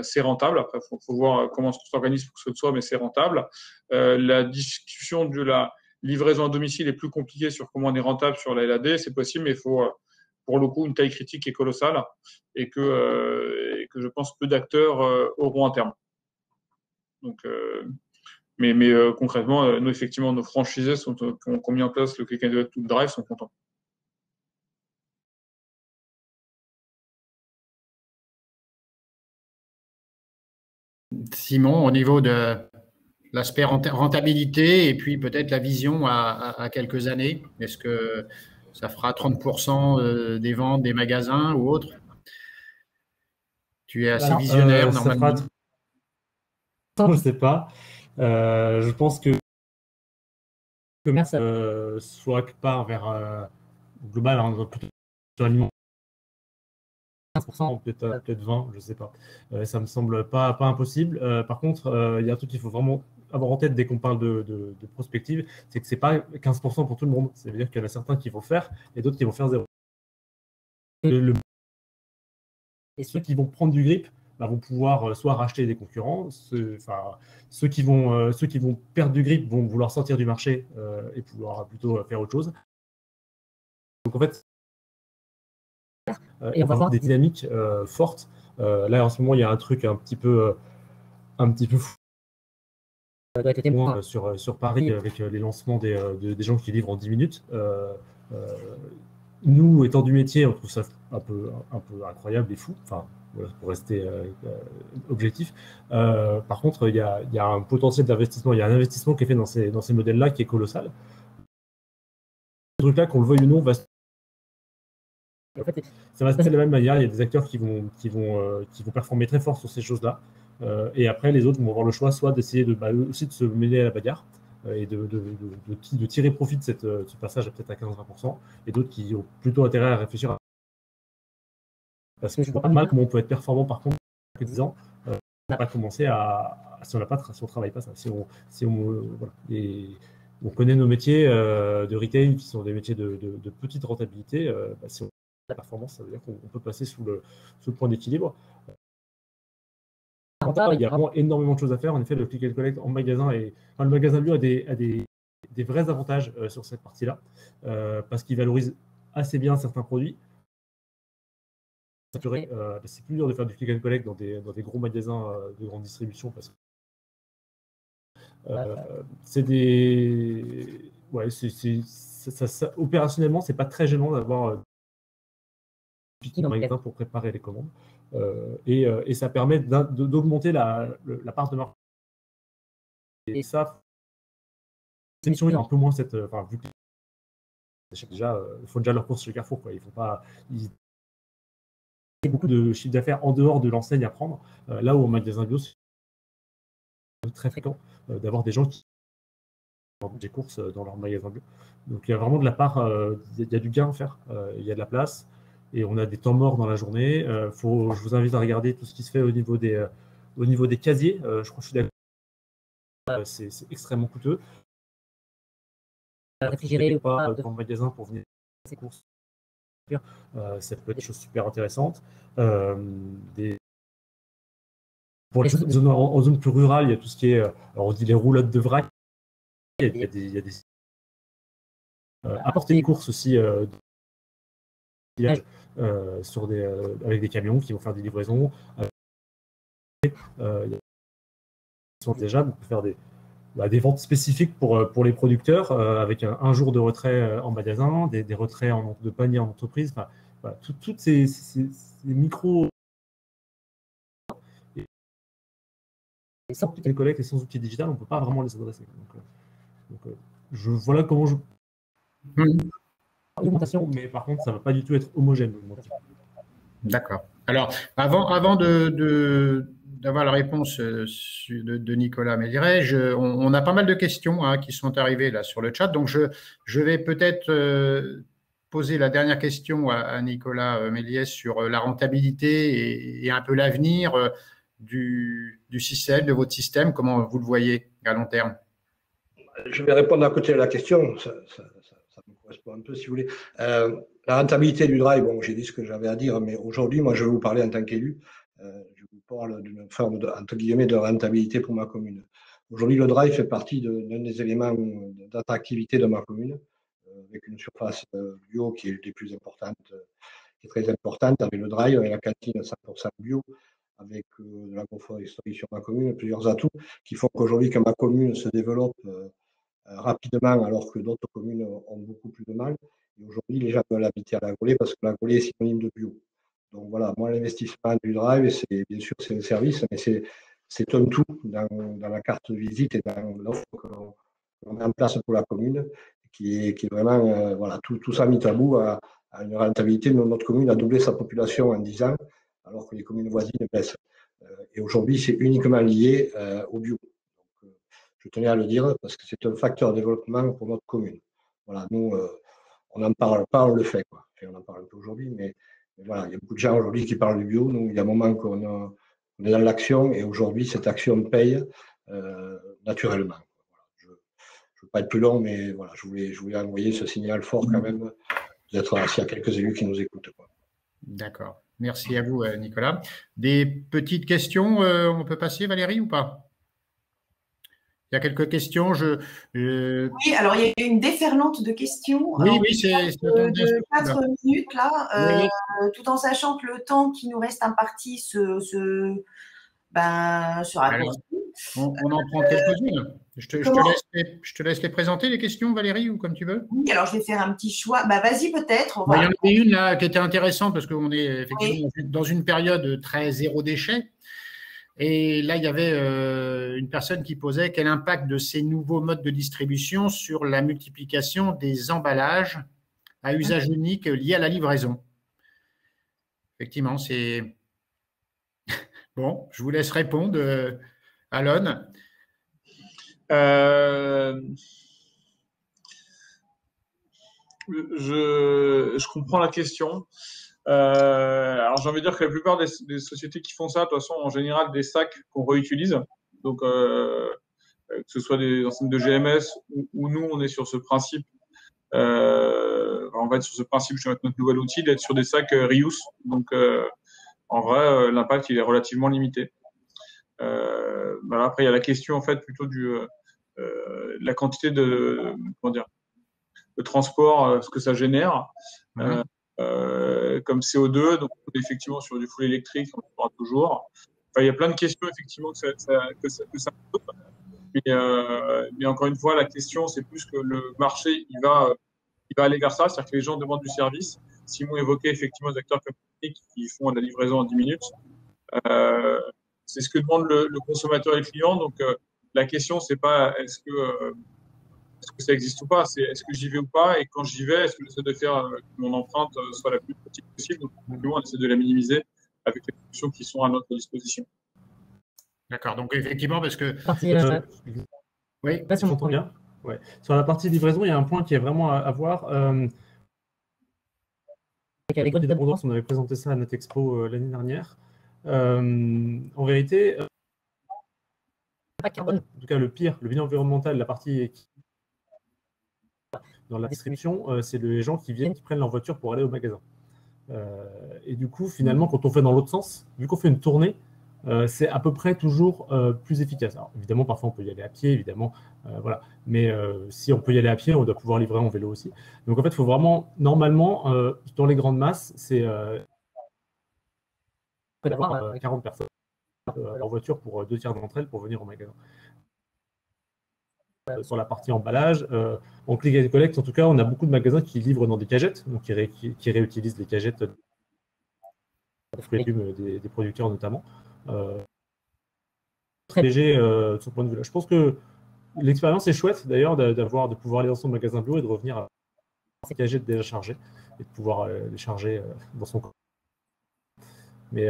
c'est rentable. Après, il faut voir comment on s'organise pour que ce soit, mais c'est rentable. La discussion de la livraison à domicile est plus compliquée sur comment on est rentable sur la LAD. C'est possible, mais il faut, pour le coup, une taille critique qui est colossale et que je pense peu d'acteurs auront à terme. Donc, mais concrètement, nous, effectivement, nos franchisés qui ont mis en place le click and collect ou le drive sont contents. Simon, au niveau de l'aspect rentabilité et puis peut-être la vision à quelques années, est-ce que ça fera 30% des ventes des magasins ou autres? Tu es assez visionnaire normalement. Je ne sais pas. Je pense que le commerce soit quelque part vers global, hein, plutôt sur l'aliment. 15%, peut-être 20%, je ne sais pas. Ça me semble pas impossible. Par contre, il y a un truc qu'il faut vraiment avoir en tête dès qu'on parle de prospective, c'est que ce n'est pas 15% pour tout le monde. Ça veut dire qu'il y en a certains qui vont faire et d'autres qui vont faire 0. Et ceux qui vont prendre du grip vont pouvoir soit racheter des concurrents, ceux qui vont perdre du grip vont vouloir sortir du marché et pouvoir plutôt faire autre chose. Donc en fait, et on va avoir des dynamiques fortes. Là en ce moment, il y a un truc un petit peu fou. Doit être témoin sur Paris avec les lancements des gens qui livrent en 10 minutes. Nous, étant du métier, on trouve ça un peu incroyable et fou. Enfin, voilà, pour rester objectif. Par contre, il y a un potentiel d'investissement. Il y a un investissement qui est fait dans ces modèles-là qui est colossal. Ce truc-là, qu'on le veuille ou non, en fait, ça va se passer de la même manière. Il y a des acteurs qui vont performer très fort sur ces choses-là. Et après, les autres vont avoir le choix soit d'essayer aussi de se mêler à la bagarre et de tirer profit de ce passage peut-être à 15-20%, et d'autres qui ont plutôt intérêt à réfléchir à... Parce que je ne vois pas mal comment on peut être performant par contre que 10 ans. On n'a pas commencé si on ne travaille pas ça. Voilà. Et on connaît nos métiers de retail qui sont des métiers de petite rentabilité. Si on a la performance, ça veut dire qu'on peut passer sous le point d'équilibre. Il y a vraiment énormément de choses à faire. En effet, le click and collect en magasin le magasin bio a des vrais avantages sur cette partie-là parce qu'il valorise assez bien certains produits. C'est plus dur de faire du click and collect dans des gros magasins de grande distribution parce que opérationnellement, c'est pas très gênant d'avoir dans le magasin pour préparer les commandes. Et ça permet d'augmenter la part de marge. Et ça, ces missions, il y a un peu moins cette... vu que déjà, ils font déjà leur course chez Carrefour, quoi. Ils font pas... Il y a beaucoup de chiffre d'affaires en dehors de l'enseigne à prendre. Là où en magasin bio, c'est très fréquent d'avoir des gens qui font des courses dans leur magasin bio. Donc il y a vraiment de la part... il y a du gain à faire. Il y a de la place. Et on a des temps morts dans la journée. Je vous invite à regarder tout ce qui se fait au niveau des casiers. Je crois que je suis d'accord. C'est extrêmement coûteux. Réfrigérer ou pas devant le magasin pour venir faire ses courses. Ça peut être des choses super intéressantes. Pour les zones en zone plus rurale, il y a tout ce qui est, alors on dit les roulottes de vrac. Il y a des apporter des courses aussi. Avec des camions qui vont faire des livraisons. Déjà, on peut faire des ventes spécifiques pour les producteurs avec un jour de retrait en magasin, des retraits de panier en entreprise. Toutes ces micro... Et sans outil collecte et sans outil digital, on ne peut pas vraiment les adresser. Voilà comment je... Augmentation, mais par contre, ça ne va pas du tout être homogène. D'accord. Alors, avant d'avoir la réponse de Nicolas Méliret, on a pas mal de questions qui sont arrivées là sur le chat. Donc, je vais peut-être poser la dernière question à Nicolas Méliès sur la rentabilité et un peu l'avenir du système, de votre système. Comment vous le voyez à long terme? Je vais répondre à côté de la question. Ça me correspond un peu, si vous voulez. La rentabilité du drive, bon, j'ai dit ce que j'avais à dire, mais aujourd'hui, moi, je vais vous parler en tant qu'élu. Je vous parle d'une forme entre guillemets, de rentabilité pour ma commune. Aujourd'hui, le drive fait partie d'un des éléments d'attractivité de ma commune, avec une surface bio qui est des plus importantes, qui est très importante, avec le drive, avec la cantine 100% bio, avec de l'agroforesterie sur ma commune, plusieurs atouts qui font qu'aujourd'hui, quand ma commune se développe rapidement, alors que d'autres communes ont beaucoup plus de mal. Et aujourd'hui, les gens veulent habiter à la Gaulée parce que la Gaulée est synonyme de bio. Donc voilà, moi, l'investissement du drive, c'est bien sûr, c'est un service, mais c'est un tout dans la carte de visite et dans l'offre qu'on met en place pour la commune, qui est vraiment, voilà, tout ça mis à bout à une rentabilité. Notre commune a doublé sa population en 10 ans, alors que les communes voisines baissent. Et aujourd'hui, c'est uniquement lié au bio. Je tenais à le dire parce que c'est un facteur de développement pour notre commune. Voilà, nous, on n'en parle pas, on le fait, quoi. Enfin, on en parle un peu aujourd'hui, mais voilà, il y a beaucoup de gens aujourd'hui qui parlent du bio. Nous, il y a un moment qu'on est dans l'action et aujourd'hui, cette action paye naturellement. Voilà, je ne veux pas être plus long, mais voilà, je voulais envoyer ce signal fort quand même, peut-être s'il y a quelques élus qui nous écoutent, quoi. D'accord. Merci à vous, Nicolas. Des petites questions, on peut passer, Valérie, ou pas? Il y a quelques questions. Oui, alors il y a une déferlante de questions. Oui, Alors, oui, c'est de 4 minutes là, oui. tout en sachant que le temps qui nous reste imparti sera raccourci. On en prend quelques-unes. Je te laisse les présenter, les questions, Valérie, ou comme tu veux. Oui, alors je vais faire un petit choix. Vas-y, peut-être. Il y en avait une là qui était intéressante parce qu'on est effectivement dans une période très zéro déchet. Et là, il y avait une personne qui posait quel impact de ces nouveaux modes de distribution sur la multiplication des emballages à usage unique liés à la livraison. Effectivement, c'est… Bon, je vous laisse répondre, Alon. Je comprends la question. Alors, j'ai envie de dire que la plupart des sociétés qui font ça, de toute façon, en général, des sacs qu'on réutilise. Donc, que ce soit des enseignes de GMS ou nous, on est sur ce principe. On va être sur ce principe, je vais mettre notre nouvel outil, d'être sur des sacs reuse. Donc, en vrai, l'impact, il est relativement limité. Après, il y a la question, en fait, plutôt la quantité de transport, ce que ça génère. Comme CO2, donc effectivement sur du full électrique, on pourra toujours. Enfin, il y a plein de questions effectivement que ça pose. Mais encore une fois, la question c'est plus que le marché il va aller vers ça, c'est-à-dire que les gens demandent du service. Simon évoquait effectivement des acteurs comme qui font de la livraison en 10 minutes. C'est ce que demande le consommateur et le client. Donc la question c'est pas est-ce que ça existe ou pas, c'est est-ce que j'y vais ou pas, et quand j'y vais, est-ce que j'essaie de faire que mon empreinte soit la plus petite possible. Donc, on essaie de la minimiser avec les solutions qui sont à notre disposition. D'accord, donc effectivement, parce que… Oui, si on m'entend bien. Ouais. Sur la partie livraison, il y a un point qui est vraiment à voir. Avec les codes d'abondance, on avait présenté ça à Natexpo l'année dernière. En vérité, en tout cas, le pire, le bilan environnemental, la partie dans la distribution, c'est les gens qui viennent, qui prennent leur voiture pour aller au magasin. Et du coup, finalement, quand on fait dans l'autre sens, vu qu'on fait une tournée, c'est à peu près toujours plus efficace. Alors, évidemment, parfois, on peut y aller à pied, évidemment, voilà. Mais si on peut y aller à pied, on doit pouvoir livrer en vélo aussi. Donc, en fait, il faut vraiment, normalement, dans les grandes masses, c'est d'avoir 40 personnes en voiture pour 2 tiers d'entre elles pour venir au magasin. Sur la partie emballage, en click and collect, en tout cas, on a beaucoup de magasins qui livrent dans des cagettes, donc qui réutilisent les cagettes de fruits et légumes des producteurs notamment. Très léger de ce point de vue-là. Je pense que l'expérience est chouette d'ailleurs de pouvoir aller dans son magasin bio et de revenir à ces cagettes déjà chargées et de pouvoir les charger dans son Mais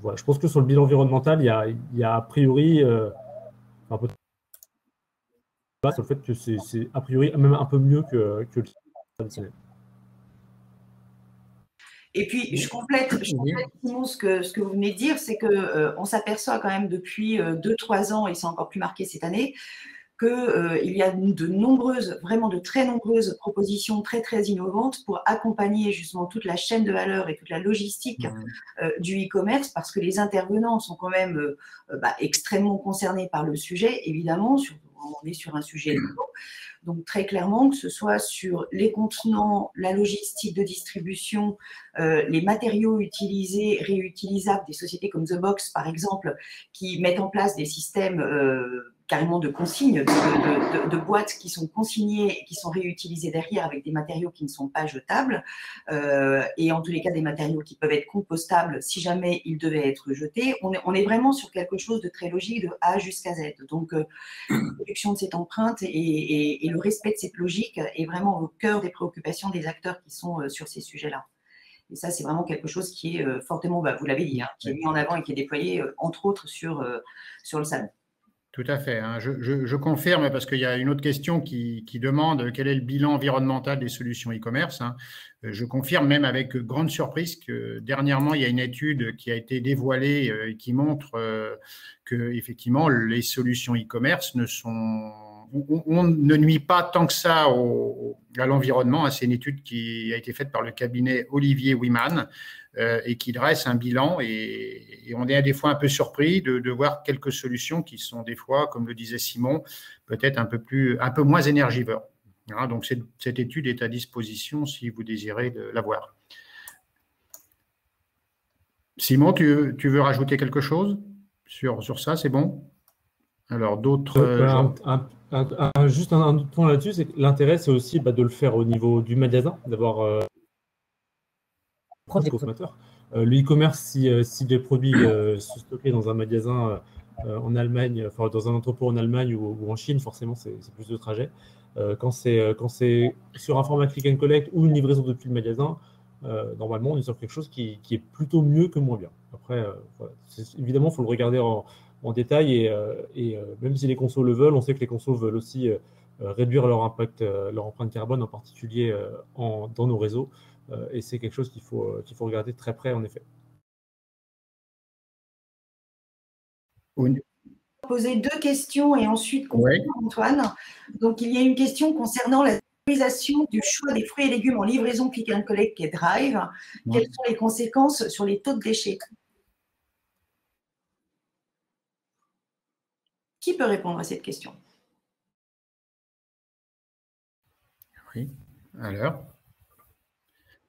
voilà, je pense que sur le bilan environnemental, il y a a priori, un peu sur le fait que c'est a priori même un peu mieux que le traditionnel. Et puis, je complète Simon, ce que vous venez de dire, c'est qu'on s'aperçoit quand même depuis 2-3 ans, et c'est encore plus marqué cette année, qu'il y a de nombreuses, vraiment de très nombreuses propositions très, très innovantes pour accompagner justement toute la chaîne de valeur et toute la logistique du e-commerce, parce que les intervenants sont quand même extrêmement concernés par le sujet, évidemment, on est sur un sujet nouveau. Donc, très clairement, que ce soit sur les contenants, la logistique de distribution, les matériaux utilisés, réutilisables, des sociétés comme The Box, par exemple, qui mettent en place des systèmes carrément de consignes, de boîtes qui sont consignées et qui sont réutilisées derrière avec des matériaux qui ne sont pas jetables, et en tous les cas des matériaux qui peuvent être compostables si jamais ils devaient être jetés. On est vraiment sur quelque chose de très logique, de A jusqu'à Z. Donc, la réduction de cette empreinte et le respect de cette logique est vraiment au cœur des préoccupations des acteurs qui sont sur ces sujets-là. Et ça, c'est vraiment quelque chose qui est fortement, vous l'avez dit, qui est mis en avant et qui est déployé, entre autres, sur le salon. Tout à fait. Je confirme parce qu'il y a une autre question qui demande quel est le bilan environnemental des solutions e-commerce. Je confirme même avec grande surprise que dernièrement, il y a une étude qui a été dévoilée et qui montre que effectivement les solutions e-commerce on ne nuit pas tant que ça à l'environnement. C'est une étude qui a été faite par le cabinet Olivier Wyman et qui dresse un bilan. Et on est des fois un peu surpris de voir quelques solutions qui sont des fois, comme le disait Simon, peut-être un peu moins énergivores. Donc, cette étude est à disposition si vous désirez la voir. Simon, tu veux rajouter quelque chose sur ça? C'est bon? Alors, d'autres… juste un autre point là-dessus, c'est que l'intérêt, c'est aussi de le faire au niveau du magasin, d'avoir des consommateurs. Le e-commerce, si les produits sont stockés dans un magasin en Allemagne, enfin dans un entrepôt en Allemagne ou en Chine, forcément, c'est plus de trajet. Quand c'est sur un format click and collect ou une livraison depuis le magasin, normalement, on est sur quelque chose qui est plutôt mieux que moins bien. Après, voilà. Évidemment, il faut le regarder en détail et même si les consos le veulent, on sait que les consos veulent aussi réduire leur impact, leur empreinte carbone, en particulier dans nos réseaux. Et c'est quelque chose qu'il faut regarder de très près, en effet. Poser 2 questions et ensuite Antoine. Donc, il y a une question concernant la sécurisation du choix des fruits et légumes en livraison click and collect et drive. Quelles sont les conséquences sur les taux de déchets? Qui peut répondre à cette question? Oui, alors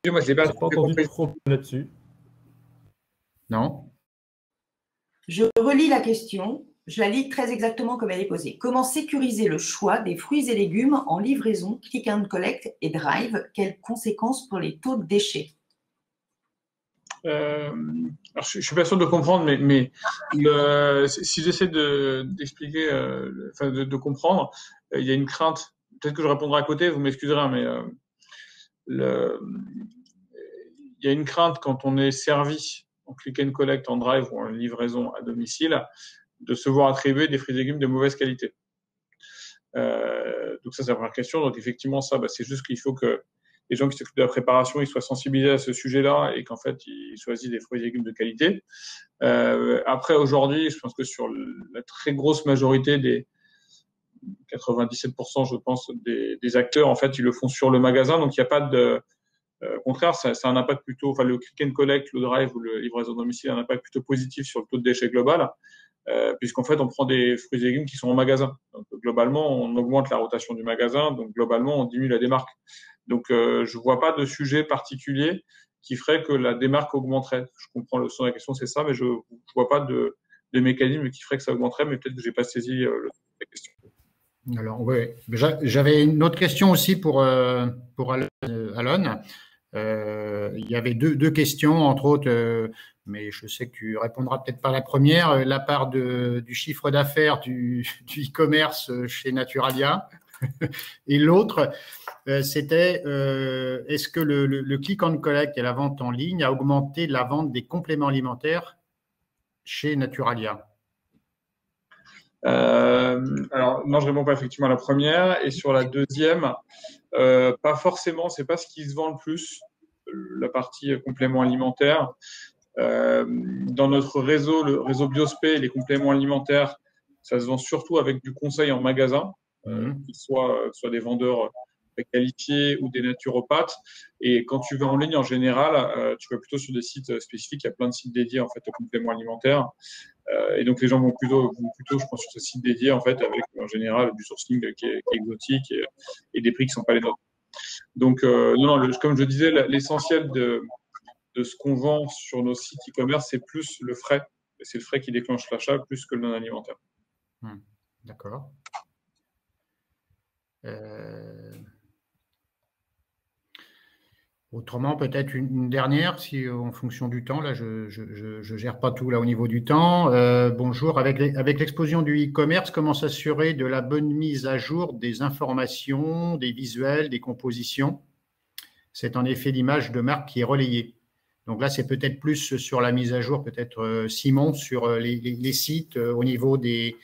moi, je n'ai pas entendu trop là-dessus. Non. Je relis la question. Je la lis très exactement comme elle est posée. Comment sécuriser le choix des fruits et légumes en livraison, click and collect et drive? Quelles conséquences pour les taux de déchets? Alors, je ne suis pas sûr de comprendre, mais si j'essaie d'expliquer, de comprendre, il y a une crainte. Peut-être que je répondrai à côté, vous m'excuserez, mais il y a une crainte quand on est servi en click and collect, en drive ou en livraison à domicile, de se voir attribuer des fruits et légumes de mauvaise qualité. Donc ça, c'est la première question. Donc effectivement, ça, c'est juste qu'il faut que les gens qui s'occupent de la préparation, ils soient sensibilisés à ce sujet-là et qu'en fait, ils choisissent des fruits et légumes de qualité. Après, aujourd'hui, je pense que sur la très grosse majorité des 97%, je pense, des acteurs, en fait, ils le font sur le magasin. Donc, il n'y a pas de… au contraire, ça a un impact plutôt… Enfin, le click and collect, le drive ou le livraison domicile a un impact plutôt positif sur le taux de déchets global, puisqu'en fait, on prend des fruits et légumes qui sont en magasin. Donc, globalement, on augmente la rotation du magasin. Donc, globalement, on diminue la démarque. Donc, je ne vois pas de sujet particulier qui ferait que la démarque augmenterait. Je comprends le sens de la question, c'est ça, mais je ne vois pas de mécanisme qui ferait que ça augmenterait, mais peut-être que je n'ai pas saisi la question. Alors, oui, j'avais une autre question aussi pour Alon. Il y avait deux questions, entre autres, mais je sais que tu répondras peut-être pas à la première, la part du chiffre d'affaires du e-commerce chez Naturalia. Et l'autre, c'était est-ce que le click and collect et la vente en ligne a augmenté la vente des compléments alimentaires chez Naturalia? Alors, non, je ne réponds pas effectivement à la première. Et sur la deuxième, pas forcément, c'est pas ce qui se vend le plus, la partie compléments alimentaires. Dans notre réseau, le réseau Biospé, les compléments alimentaires, ça se vend surtout avec du conseil en magasin, qu'ils soient des vendeurs qualifiés ou des naturopathes. Et quand tu vas en ligne, en général, tu vas plutôt sur des sites spécifiques. Il y a plein de sites dédiés en fait aux compléments alimentaires. Et donc les gens vont plutôt, je pense, sur ce site dédié en fait, avec en général du sourcing qui est exotique et des prix qui ne sont pas les nôtres. Donc non, comme je disais, l'essentiel de ce qu'on vend sur nos sites e-commerce, c'est plus le frais. C'est le frais qui déclenche l'achat plus que le non alimentaire. D'accord. Autrement, peut-être une dernière, si en fonction du temps, là, je gère pas tout là au niveau du temps. Bonjour, avec l'explosion du e-commerce, comment s'assurer de la bonne mise à jour des informations, des visuels, des compositions? C'est en effet l'image de marque qui est relayée. Donc là, c'est peut-être plus sur la mise à jour, peut-être Simon, sur les sites au niveau des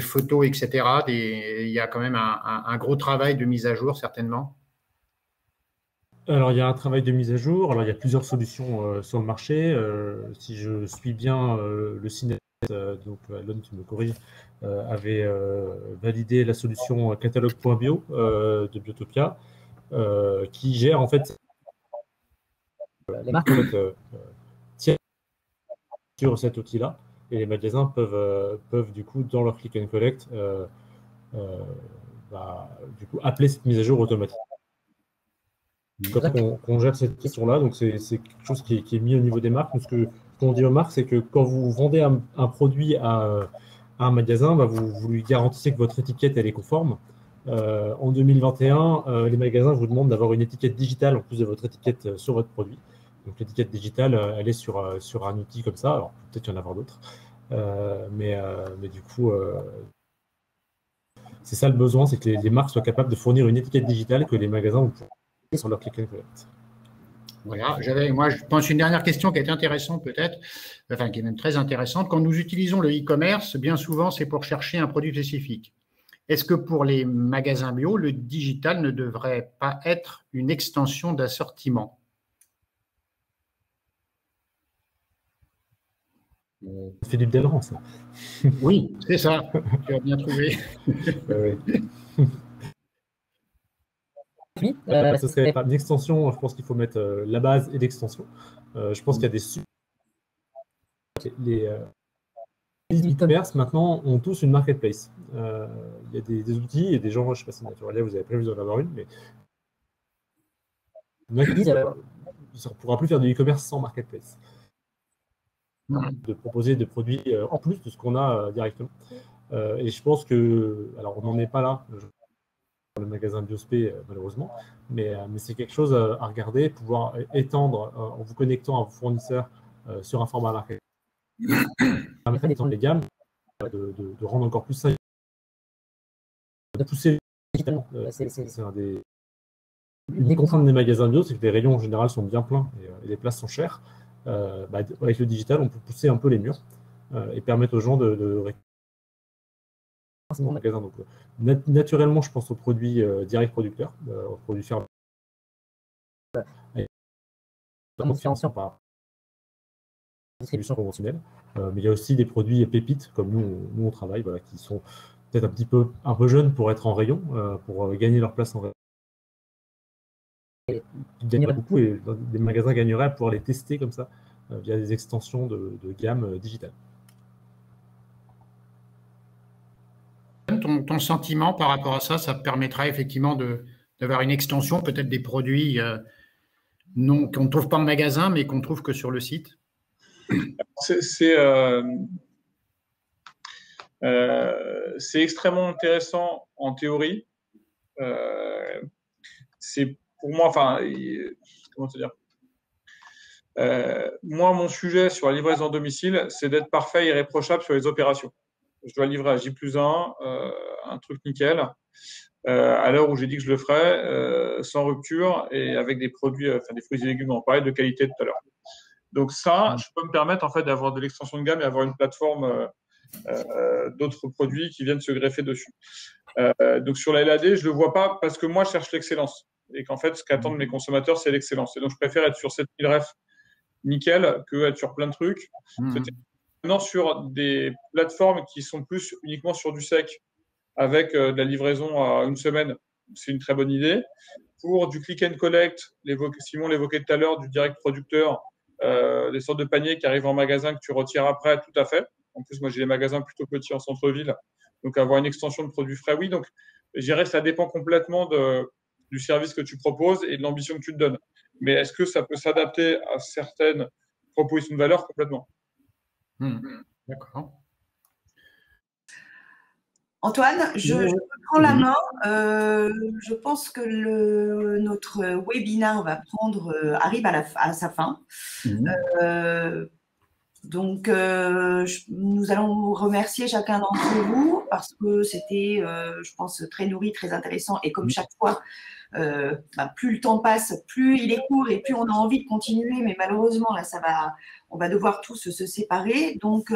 photos, etc. Il y a quand même un gros travail de mise à jour, certainement. Alors, il y a un travail de mise à jour. Alors, il y a plusieurs solutions sur le marché. Si je suis bien, le Cinet, donc Alon, tu me corriges, avait validé la solution catalogue.bio de Biotopia, qui gère en fait les marques tiennent sur cet outil-là, et les magasins peuvent du coup dans leur click and collect du coup appeler cette mise à jour automatique. Quand on gère cette question-là, donc c'est quelque chose qui est mis au niveau des marques. Ce qu'on dit aux marques, c'est que quand vous vendez un produit à un magasin, vous lui garantissez que votre étiquette elle est conforme. En 2021, les magasins vous demandent d'avoir une étiquette digitale en plus de votre étiquette sur votre produit. Donc l'étiquette digitale, elle est sur un outil comme ça. Alors peut-être qu'il y en a d'autres, mais du coup, c'est ça le besoin, c'est que les marques soient capables de fournir une étiquette digitale que les magasins vont pouvoir sur leur click and collect. Voilà, moi je pense une dernière question qui est intéressante peut-être, enfin qui est même très intéressante. Quand nous utilisons le e-commerce, bien souvent c'est pour chercher un produit spécifique. Est-ce que pour les magasins bio, le digital ne devrait pas être une extension d'assortiment? Philippe Delran, ça. Oui, c'est ça. Tu as bien trouvé. Oui. Ce serait pas une extension. Je pense qu'il faut mettre la base et l'extension. Je pense qu'il y a les e-commerce maintenant ont tous une marketplace. Il y a des outils et des gens, je ne sais pas si Naturalia, vous avez prévu d'en avoir une, mais on ne pourra plus faire de e-commerce sans marketplace. De proposer des produits en plus de ce qu'on a directement. Et je pense que, alors on n'en est pas là, le magasin Biospé malheureusement, mais c'est quelque chose à regarder, pouvoir étendre en vous connectant à vos fournisseurs sur un format market. Permettrait d'étendre les gammes, de rendre encore plus ça, de pousser digitalement. C'est un des contraintes des magasins bio, c'est que les rayons en général sont bien pleins et les places sont chères. Avec le digital, on peut pousser un peu les murs et permettre aux gens de magasin. Donc, naturellement, je pense aux produits direct producteurs, aux produits fermés. Différenciant par distribution conventionnelle, mais il y a aussi des produits pépites comme nous on travaille, qui sont peut-être un peu jeunes pour être en rayon, pour gagner leur place en rayon. Ils gagneraient beaucoup et des magasins gagneraient à pouvoir les tester comme ça via des extensions de gamme digitale. Ton sentiment par rapport à ça, ça permettra effectivement d'avoir une extension, peut-être des produits qu'on ne trouve pas en magasin, mais qu'on trouve que sur le site? C'est extrêmement intéressant en théorie. C'est pour moi, enfin, comment te dire, moi, mon sujet sur la livraison à domicile, c'est d'être parfait et irréprochable sur les opérations. Je dois livrer à J+1, un truc nickel. à l'heure où j'ai dit que je le ferais, sans rupture et avec des produits, enfin des fruits et légumes, on parlait de qualité tout à l'heure. Donc ça, je peux me permettre en fait d'avoir de l'extension de gamme et avoir une plateforme d'autres produits qui viennent se greffer dessus. Donc sur la LAD, je le vois pas parce que moi, je cherche l'excellence et qu'en fait, ce qu'attendent mes consommateurs, c'est l'excellence. Et donc, je préfère être sur 7000 refs nickel que être sur plein de trucs. Maintenant, sur des plateformes qui sont plus uniquement sur du sec, avec de la livraison à une semaine, c'est une très bonne idée. Pour du click and collect, Simon l'évoquait tout à l'heure, du direct producteur, des sortes de paniers qui arrivent en magasin que tu retires après, tout à fait. En plus, moi, j'ai des magasins plutôt petits en centre-ville, donc avoir une extension de produits frais, oui. Donc, je dirais que ça dépend complètement du service que tu proposes et de l'ambition que tu te donnes. Mais est-ce que ça peut s'adapter à certaines propositions de valeur? Complètement. D'accord. Antoine, je prends la main. Je pense que notre webinaire arrive à sa fin. Donc, nous allons vous remercier chacun d'entre vous parce que c'était, je pense, très nourri, très intéressant. Et comme chaque fois, plus le temps passe, plus il est court et plus on a envie de continuer. Mais malheureusement, là, on va devoir tous se séparer. Donc,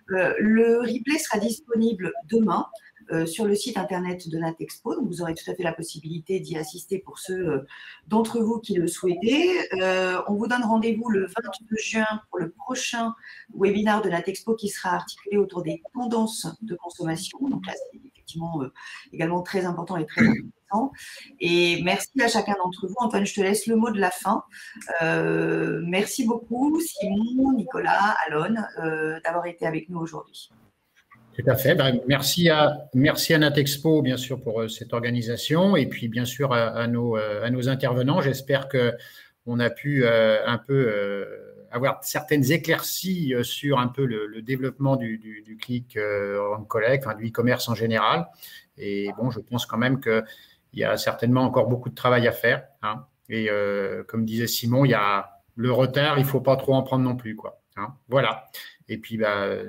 le replay sera disponible demain sur le site internet de Natexpo. Donc, vous aurez tout à fait la possibilité d'y assister pour ceux d'entre vous qui le souhaitez. On vous donne rendez-vous le 22 juin pour le prochain webinaire de Natexpo qui sera articulé autour des tendances de consommation. Donc là, c'est effectivement également très important et très intéressant. Et merci à chacun d'entre vous. Antoine, je te laisse le mot de la fin. Merci beaucoup, Simon, Nicolas, Alon, d'avoir été avec nous aujourd'hui. Tout à fait. Merci à Natexpo, bien sûr, pour cette organisation et puis, bien sûr, à nos intervenants. J'espère qu'on a pu un peu avoir certaines éclaircies sur un peu le développement du click and collect, enfin, du e-commerce en général. Et bon, je pense quand même qu'il y a certainement encore beaucoup de travail à faire. Hein. Et comme disait Simon, il y a le retard, il ne faut pas trop en prendre non plus, quoi. Hein. Voilà. Et puis,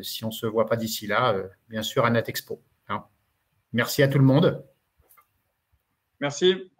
si on ne se voit pas d'ici là, bien sûr, à Natexpo. Hein. Merci à tout le monde. Merci.